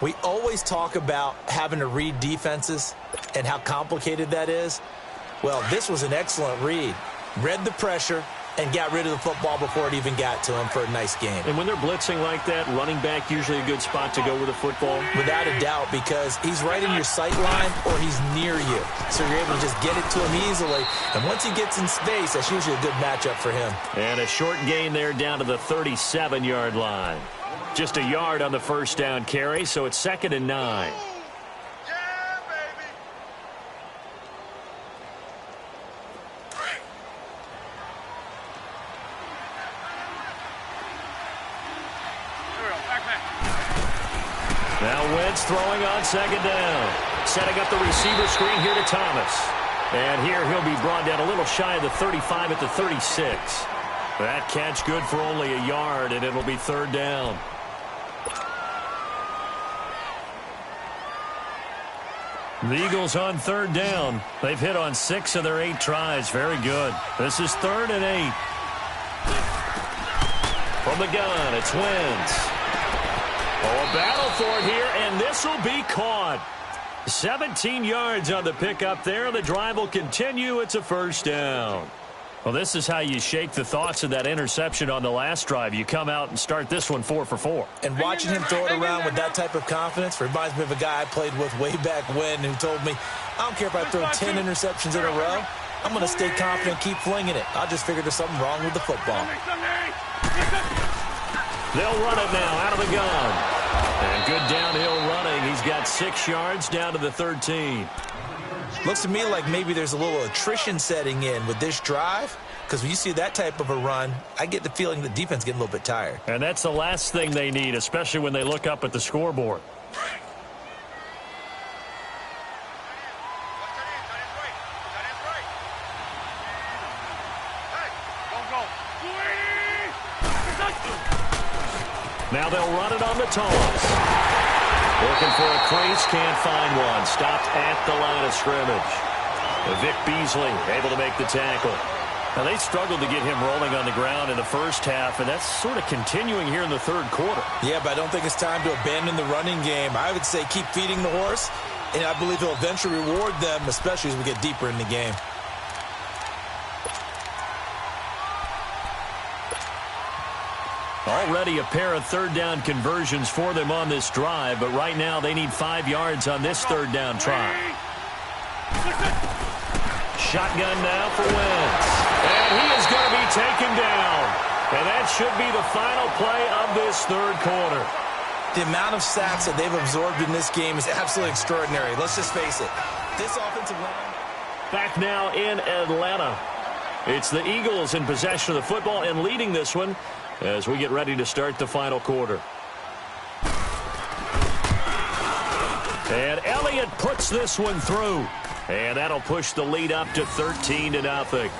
[SPEAKER 4] We always talk about having to read defenses and how complicated that is. Well, this was an excellent read. Read the pressure and got rid of the football before it even got to him for a nice game.
[SPEAKER 2] And when they're blitzing like that, running back usually a good spot to go with the football?
[SPEAKER 4] Without a doubt, because he's right in your sight line or he's near you. So you're able to just get it to him easily. And once he gets in space, that's usually a good matchup for him.
[SPEAKER 2] And a short gain there down to the 37-yard line. Just a yard on the 1st down carry, so it's 2nd and 9. Now Wentz throwing on 2nd down. Setting up the receiver screen here to Thomas. And here he'll be brought down a little shy of the 35 at the 36. That catch good for only a yard, and it'll be 3rd down. The Eagles on 3rd down. They've hit on 6 of their 8 tries. Very good. This is 3rd and 8. From the gun, it's Wentz. Oh, a battle for it here, and this will be caught. 17 yards on the pickup there. The drive will continue. It's a 1st down. Well, this is how you shake the thoughts of that interception on the last drive. You come out and start this one 4 for 4.
[SPEAKER 4] And watching him throw it around with that type of confidence reminds me of a guy I played with way back when who told me, I don't care if I throw 10 interceptions in a row. I'm going to stay confident, keep flinging it. I just figured there's something wrong with the football.
[SPEAKER 2] They'll run it now out of the gun. And good downhill running. He's got 6 yards down to the 13.
[SPEAKER 4] Looks to me like maybe there's a little attrition setting in with this drive, because when you see that type of a run, I get the feeling the defense getting a little bit tired.
[SPEAKER 2] And that's the last thing they need, especially when they look up at the scoreboard. Now they'll run it on the toss. Looking for a crease, can't find one. Stopped at the line of scrimmage. Vic Beasley able to make the tackle. Now they struggled to get him rolling on the ground in the first half, and that's sort of continuing here in the third quarter.
[SPEAKER 4] Yeah, but I don't think it's time to abandon the running game. I would say keep feeding the horse, and I believe he'll eventually reward them, especially as we get deeper in the game.
[SPEAKER 2] Already a pair of third down conversions for them on this drive, but right now they need 5 yards on this third down try. Shotgun now for Wentz. And he is going to be taken down. And that should be the final play of this third quarter.
[SPEAKER 4] The amount of sacks that they've absorbed in this game is absolutely extraordinary. Let's just face it. This offensive line.
[SPEAKER 2] Back now in Atlanta. It's the Eagles in possession of the football and leading this one as we get ready to start the final quarter. And Elliott puts this one through. And that'll push the lead up to 13-0.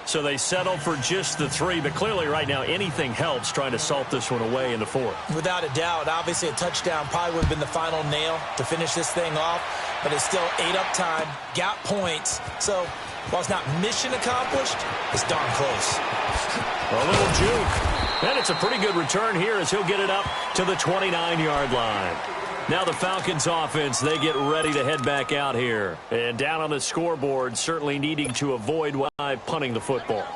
[SPEAKER 2] So they settle for just the 3, but clearly right now anything helps trying to salt this one away in the 4th.
[SPEAKER 4] Without a doubt, obviously a touchdown probably would have been the final nail to finish this thing off, but it's still ate up time, got points. So while it's not mission accomplished, it's darn close.
[SPEAKER 2] A little juke. And it's a pretty good return here as he'll get it up to the 29-yard line. Now the Falcons offense, they get ready to head back out here. And down on the scoreboard, certainly needing to avoid punting the football.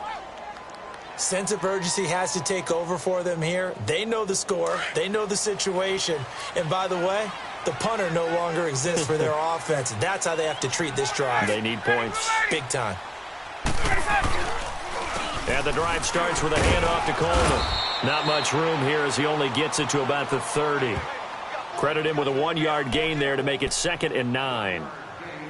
[SPEAKER 4] Sense of urgency has to take over for them here. They know the score. They know the situation. And by the way, the punter no longer exists for their offense. That's how they have to treat this drive.
[SPEAKER 2] They need points.
[SPEAKER 4] Big time.
[SPEAKER 2] And the drive starts with a handoff to Coleman. Not much room here as he only gets it to about the 30. Credit him with a 1-yard gain there to make it 2nd and 9.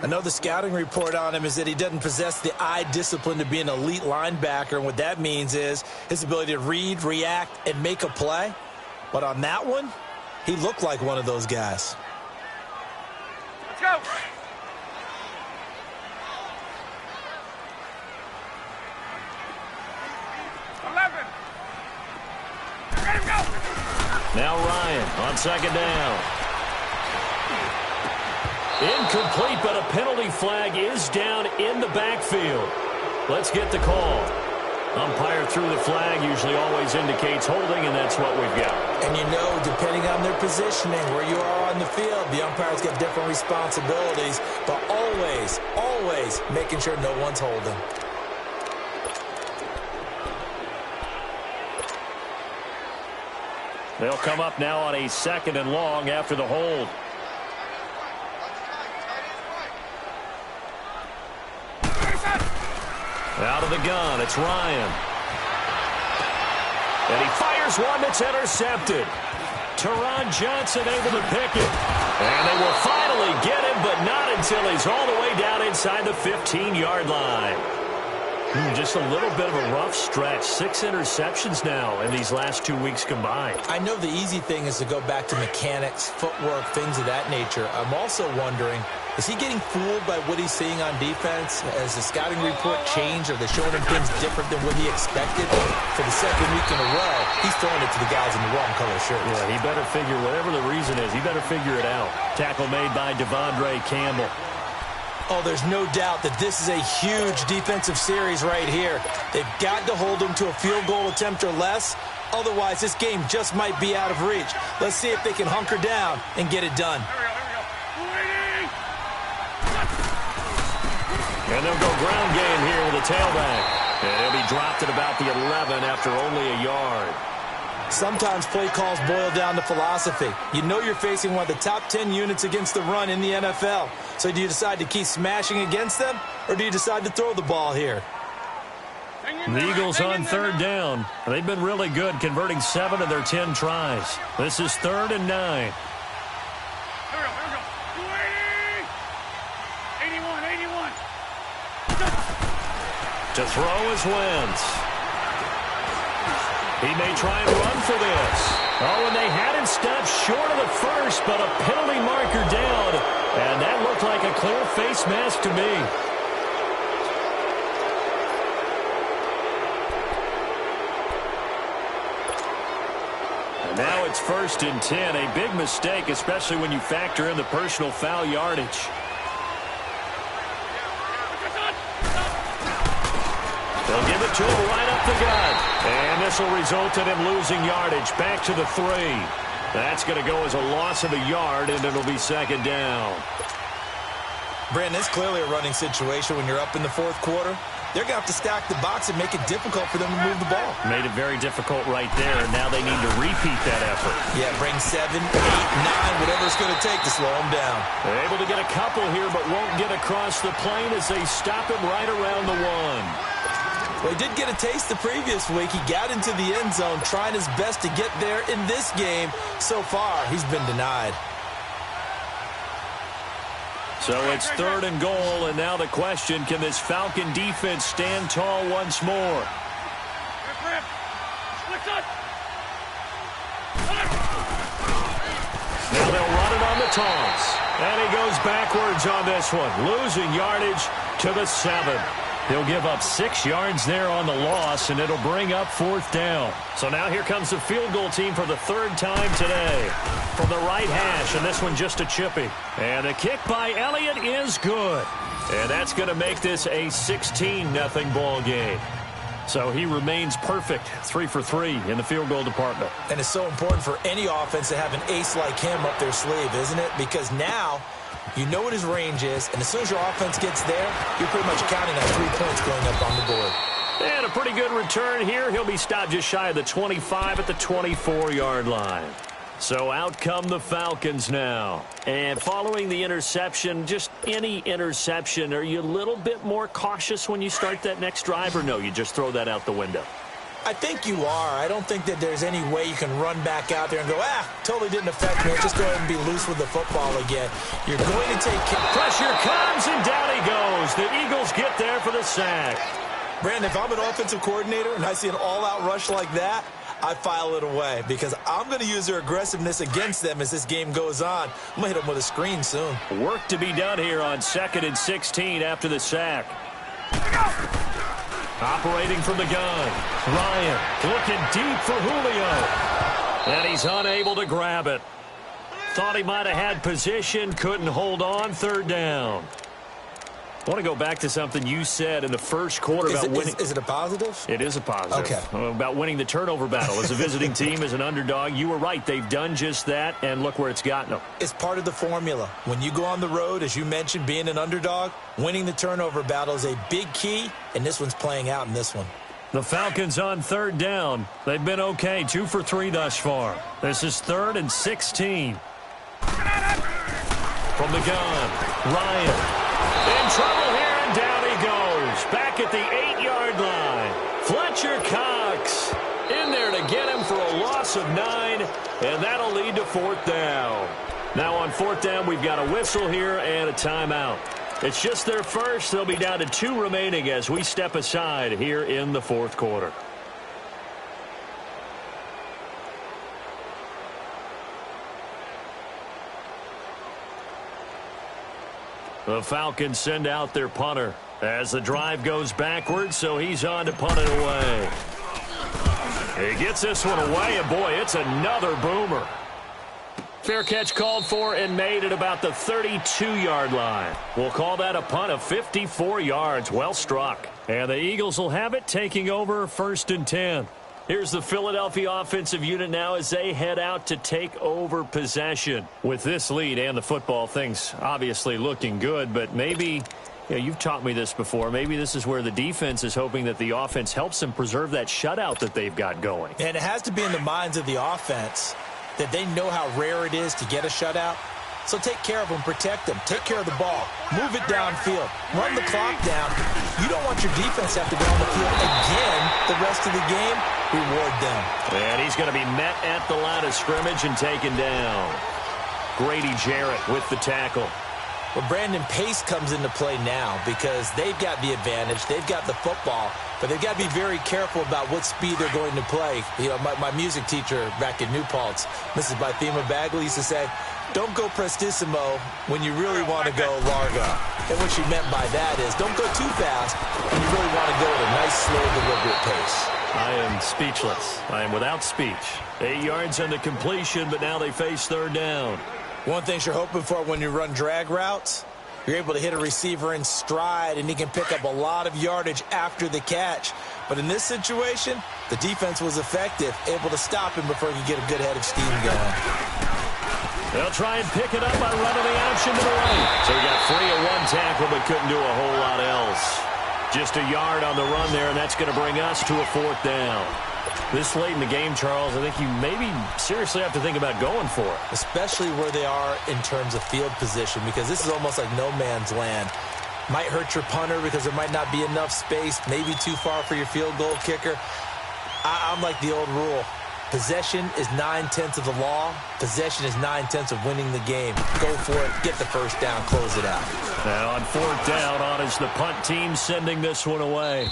[SPEAKER 4] I know the scouting report on him is that he doesn't possess the eye discipline to be an elite linebacker, and what that means is his ability to read, react, and make a play. But on that one, he looked like one of those guys.
[SPEAKER 3] Let's go.
[SPEAKER 2] Now Ryan on 2nd down. Incomplete, but a penalty flag is down in the backfield. Let's get the call. Umpire threw the flag, usually always indicates holding, and that's what we've got.
[SPEAKER 4] And you know, depending on their positioning, where you are on the field, the umpires get different responsibilities, but always, always making sure no one's holding.
[SPEAKER 2] They'll come up now on a 2nd and long after the hold. Out of the gun, it's Ryan. And he fires one that's intercepted. Teron Johnson able to pick it. And they will finally get him, but not until he's all the way down inside the 15-yard line. Just a little bit of a rough stretch. 6 interceptions now in these last 2 weeks combined.
[SPEAKER 4] I know the easy thing is to go back to mechanics, footwork, things of that nature. I'm also wondering, is he getting fooled by what he's seeing on defense? Has the scouting report changed? Are they showing him things different than what he expected? For the 2nd week in a row, he's throwing it to the guys in the wrong color shirts.
[SPEAKER 2] Yeah, he better figure, whatever the reason is, he better figure it out. Tackle made by Devondre Campbell.
[SPEAKER 4] Oh, there's no doubt that this is a huge defensive series right here. They've got to hold them to a field goal attempt or less. Otherwise, this game just might be out of reach. Let's see if they can hunker down and get it done.
[SPEAKER 2] And they'll go ground game here with a tailback. And he'll be dropped at about the 11 after only a yard.
[SPEAKER 4] Sometimes play calls boil down to philosophy. You know you're facing one of the top 10 units against the run in the NFL. So do you decide to keep smashing against them, or do you decide to throw the ball here?
[SPEAKER 2] The Eagles on third down. They've been really good, converting 7 of their 10 tries. This is 3rd and 9.
[SPEAKER 3] Here we go. 81.
[SPEAKER 2] To throw is Wentz. He may try and run for this. Oh, and they had him stopped short of the first, but a penalty marker down. And that looked like a clear face mask to me. And now it's 1st and 10. A big mistake, especially when you factor in the personal foul yardage. They'll give it to him right up the gut. And this will result in him losing yardage back to the 3. That's going to go as a loss of a yard, and it'll be 2nd down.
[SPEAKER 4] Brandon, it's clearly a running situation when you're up in the 4th quarter. They're going to have to stack the box and make it difficult for them to move the ball.
[SPEAKER 2] Made it very difficult right there. Now they need to repeat that effort.
[SPEAKER 4] Yeah, bring 7, 8, 9, whatever it's going to take to slow them down.
[SPEAKER 2] They're able to get a couple here, but won't get across the plane as they stop him right around the 1.
[SPEAKER 4] Well, he did get a taste the previous week. He got into the end zone, trying his best to get there in this game. So far, he's been denied.
[SPEAKER 2] So it's 3rd and goal, and now the question, can this Falcon defense stand tall once more?
[SPEAKER 3] Now
[SPEAKER 2] they'll run it on the toss. And he goes backwards on this one, losing yardage to the 7. He'll give up 6 yards there on the loss, and it'll bring up 4th down. So now here comes the field goal team for the 3rd time today. From the right hash, and this one just a chippy. And the kick by Elliott is good. And that's going to make this a 16-0 ball game. So he remains perfect, 3 for 3 in the field goal department.
[SPEAKER 4] And it's so important for any offense to have an ace like him up their sleeve, isn't it? Because now you know what his range is, and as soon as your offense gets there, you're pretty much counting on 3 points going up on the board.
[SPEAKER 2] And a pretty good return here. He'll be stopped just shy of the 25 at the 24-yard line. So out come the Falcons now. And following the interception, just any interception, are you a little bit more cautious when you start that next drive, or no, you just throw that out the window?
[SPEAKER 4] I think you are. I don't think that there's any way you can run back out there and go, totally didn't affect me. Just go ahead and be loose with the football again. You're going to take
[SPEAKER 2] pressure comes, and down he goes. The Eagles get there for the sack.
[SPEAKER 4] Brandon, if I'm an offensive coordinator and I see an all-out rush like that, I file it away because I'm going to use their aggressiveness against them as this game goes on. I'm going to hit them with a screen soon.
[SPEAKER 2] Work to be done here on 2nd and 16 after the sack. Operating from the gun. Ryan looking deep for Julio. And he's unable to grab it. Thought he might have had position, couldn't hold on, 3rd down. I want to go back to something you said in the first quarter about winning.
[SPEAKER 4] Is it a positive?
[SPEAKER 2] It is a positive.
[SPEAKER 4] Okay.
[SPEAKER 2] About winning the turnover battle as a visiting team, as an underdog. You were right. They've done just that, and look where it's gotten them.
[SPEAKER 4] It's part of the formula. When you go on the road, as you mentioned, being an underdog, winning the turnover battle is a big key, and this one's playing out in this one.
[SPEAKER 2] The Falcons on 3rd down. They've been okay, 2 for 3 thus far. This is 3rd and 16. From the gun, Ryan. In trouble here, and down he goes. Back at the 8-yard line. Fletcher Cox in there to get him for a loss of 9, and that'll lead to 4th down. Now on 4th down, we've got a whistle here and a timeout. It's just their first. They'll be down to 2 remaining as we step aside here in the 4th quarter. The Falcons send out their punter as the drive goes backwards, so he's on to punt it away. He gets this one away, and boy, it's another boomer. Fair catch called for and made at about the 32-yard line. We'll call that a punt of 54 yards. Well struck. And the Eagles will have it, taking over 1st and 10. Here's the Philadelphia offensive unit now as they head out to take over possession. With this lead and the football, things obviously looking good, but maybe Yeah, you've taught me this before. Maybe this is where the defense is hoping that the offense helps them preserve that shutout that they've got going.
[SPEAKER 4] And it has to be in the minds of the offense that they know how rare it is to get a shutout. So take care of them, protect them, take care of the ball, move it downfield, run the clock down. You don't want your defense to have to go on the field again the rest of the game. Reward them.
[SPEAKER 2] And he's going to be met at the line of scrimmage and taken down. Grady Jarrett with the tackle.
[SPEAKER 4] Well, Brandon, pace comes into play now because they've got the advantage. They've got the football, but they've got to be very careful about what speed they're going to play. You know, my music teacher back in New Paltz, Mrs. Bythema Bagley, used to say, don't go prestissimo when you really want to go largo. And what she meant by that is don't go too fast when you really want to go at a nice, slow, deliberate pace.
[SPEAKER 2] I am speechless. I am without speech. 8 yards on the completion, but now they face third down.
[SPEAKER 4] One thing you're hoping for when you run drag routes, you're able to hit a receiver in stride, and he can pick up a lot of yardage after the catch. But in this situation, the defense was effective, able to stop him before he could get a good head of steam going.
[SPEAKER 2] They'll try and pick it up by running the option to the right. So he got free of one tackle, but couldn't do a whole lot else. Just a yard on the run there, and that's going to bring us to a fourth down. This late in the game, Charles, I think you maybe seriously have to think about going for it.
[SPEAKER 4] Especially where they are in terms of field position, because this is almost like no man's land. Might hurt your punter because there might not be enough space, maybe too far for your field goal kicker. I'm like the old rule. Possession is 9/10 of the law. Possession is 9/10 of winning the game. Go for it. Get the first down. Close it out.
[SPEAKER 2] Now on fourth down, on is the punt team sending this one away.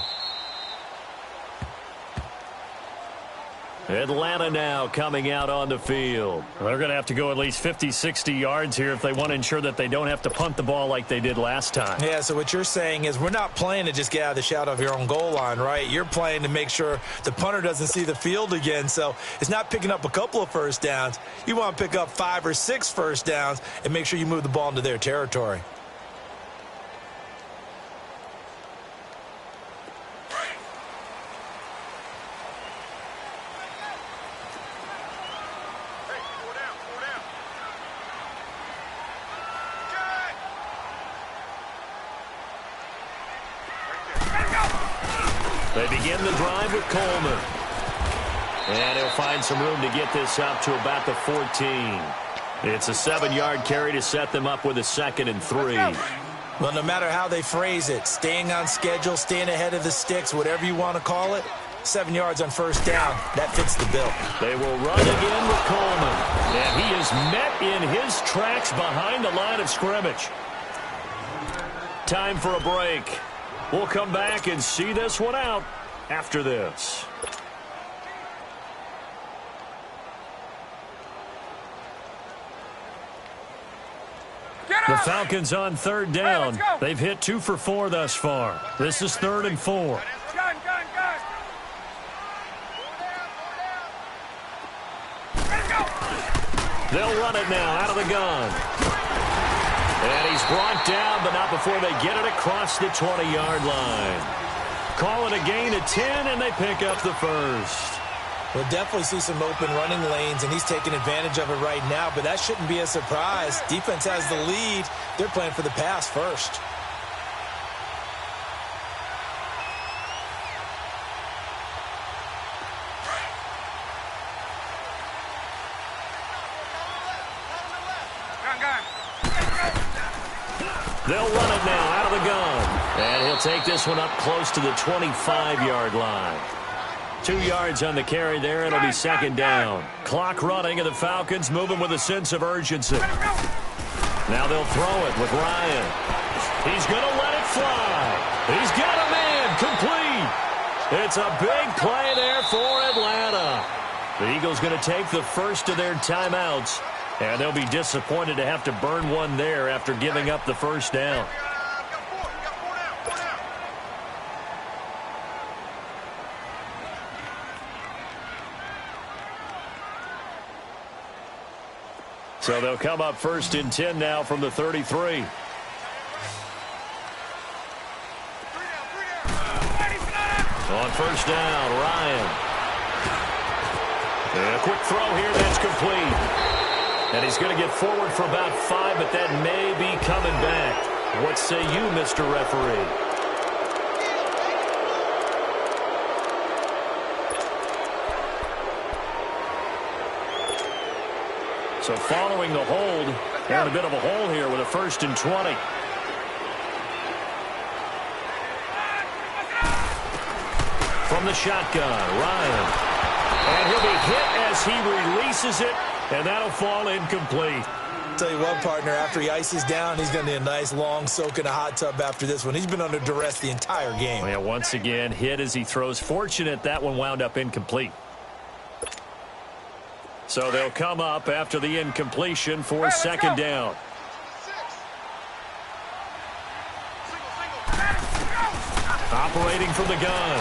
[SPEAKER 2] Atlanta now coming out on the field. They're going to have to go at least 50, 60 yards here if they want to ensure that they don't have to punt the ball like they did last time.
[SPEAKER 4] Yeah, so what you're saying is we're not playing to just get out of the shadow of your own goal line, right? You're playing to make sure the punter doesn't see the field again. So it's not picking up a couple of first downs. You want to pick up 5 or 6 first downs and make sure you move the ball into their territory.
[SPEAKER 2] They begin the drive with Coleman. And he'll find some room to get this up to about the 14. It's a 7-yard carry to set them up with a 2nd and 3.
[SPEAKER 4] Well, no matter how they phrase it, staying on schedule, staying ahead of the sticks, whatever you want to call it, 7 yards on first down, that fits the bill.
[SPEAKER 2] They will run again with Coleman. And he is met in his tracks behind the line of scrimmage. Time for a break. We'll come back and see this one out after this. The Falcons on third down. They've hit 2 for 4 thus far. This is 3rd and 4.
[SPEAKER 3] Gun.
[SPEAKER 2] They'll run it now out of the gun. And he's brought down, but not before they get it across the 20-yard line. Call it a gain of 10, and they pick up the first.
[SPEAKER 4] We'll definitely see some open running lanes, and he's taking advantage of it right now, but that shouldn't be a surprise. Defense has the lead. They're playing for the pass first.
[SPEAKER 2] They'll run it now out of the gun. And he'll take this one up close to the 25-yard line. 2 yards on the carry there. It'll be 2nd down. Clock running, and the Falcons moving with a sense of urgency. Now they'll throw it with Ryan. He's going to let it fly. He's got a man complete. It's a big play there for Atlanta. The Eagles going to take the first of their timeouts. And they'll be disappointed to have to burn one there after giving up the first down. So they'll come up 1st and 10 now from the 33. On first down, Ryan. And a quick throw here, that's complete. And he's going to get forward for about 5, but that may be coming back. What say you, Mr. Referee? So following the hold, and a bit of a hole here with a 1st and 20. From the shotgun, Ryan. And he'll be hit as he releases it, and that'll fall incomplete.
[SPEAKER 4] Tell you what, partner, after he ices down, he's going to need a nice long soak in a hot tub after this one. He's been under duress the entire game.
[SPEAKER 2] Yeah, once again, hit as he throws. Fortunate that one wound up incomplete. So they'll come up after the incompletion for 2nd down. Operating from the gun,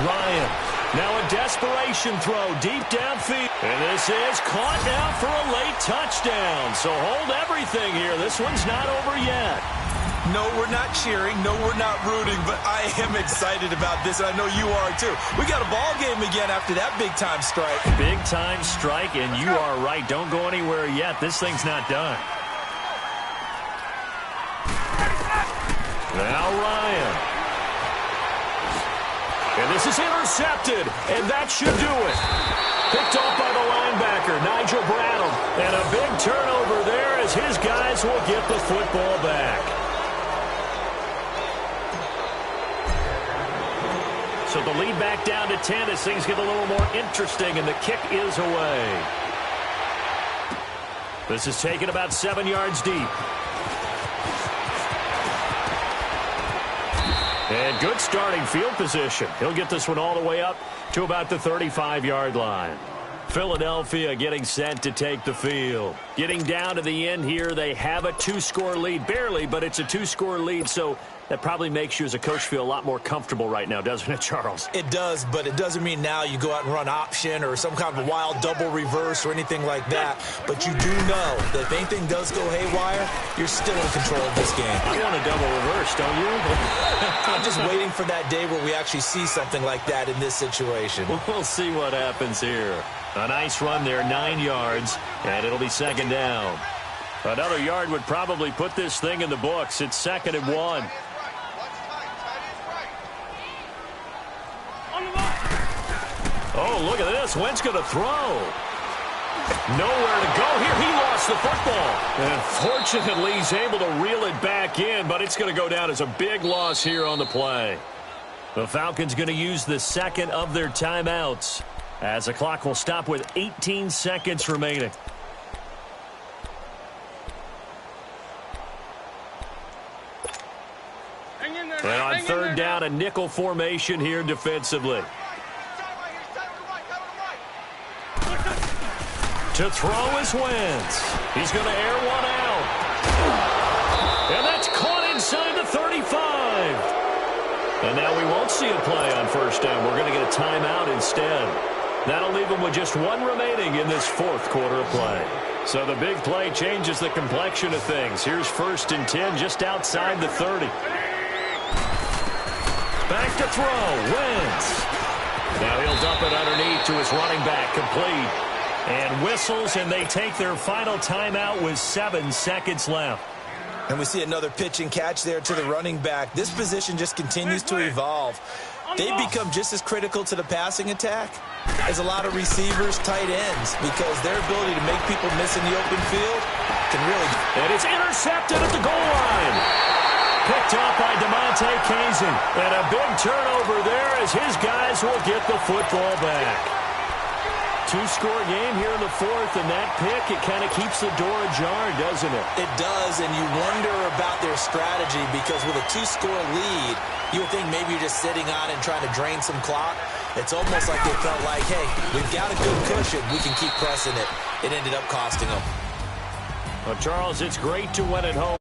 [SPEAKER 2] Ryan. Now a desperation throw deep downfield. And this is caught now for a late touchdown. So hold everything here. This one's not over yet.
[SPEAKER 4] No, we're not cheering. No, we're not rooting. But I am excited about this, and I know you are too. We got a ball game again after that big-time strike.
[SPEAKER 2] Big-time strike, and you are right. Don't go anywhere yet. This thing's not done. Now Ryan. And this is intercepted, and that should do it. Picked off by the linebacker, Nigel Bradham. And a big turnover there as his guys will get the football back. So the lead back down to 10 as things get a little more interesting, and the kick is away. This is taken about 7 yards deep. And good starting field position. He'll get this one all the way up to about the 35-yard line. Philadelphia getting set to take the field. Getting down to the end here, they have a 2-score lead. Barely, but it's a 2-score lead, so that probably makes you as a coach feel a lot more comfortable right now, doesn't it, Charles?
[SPEAKER 4] It does, but it doesn't mean now you go out and run option or some kind of a wild double reverse or anything like that. But you do know that if anything does go haywire, you're still in control of this game.
[SPEAKER 2] You want a double reverse, don't you?
[SPEAKER 4] I'm just waiting for that day where we actually see something like that in this situation.
[SPEAKER 2] We'll see what happens here. A nice run there, 9 yards, and it'll be 2nd down. Another yard would probably put this thing in the books. It's 2nd and 1. Oh, look at this. Wentz going to throw. Nowhere to go here. He lost the football. And fortunately, he's able to reel it back in, but it's going to go down as a big loss here on the play. The Falcons going to use the 2nd of their timeouts as the clock will stop with 18 seconds remaining. And on 3rd down, a nickel formation here defensively. To throw is Wentz. He's going to air one out. And that's caught inside the 35. And now we won't see a play on 1st down. We're going to get a timeout instead. That'll leave them with just 1 remaining in this 4th quarter of play. So the big play changes the complexion of things. Here's 1st and 10 just outside the 30. Back to throw. Wentz. Now he'll dump it underneath to his running back. Complete. And whistles, and they take their final timeout with 7 seconds left.
[SPEAKER 4] And we see another pitch and catch there to the running back. This position just continues to evolve. They've become just as critical to the passing attack as a lot of receivers, tight ends, because their ability to make people miss in the open field can really...
[SPEAKER 2] And it's intercepted at the goal line. Picked up by DeMonte Kazin. And a big turnover there as his guys will get the football back. 2-score game here in the 4th, and that pick, it kind of keeps the door ajar, doesn't it?
[SPEAKER 4] It does, and you wonder about their strategy because with a 2-score lead, you would think maybe you're just sitting on and trying to drain some clock. It's almost like they felt like, hey, we've got a good cushion. We can keep pressing it. It ended up costing them.
[SPEAKER 2] Well, Charles, it's great to win at home.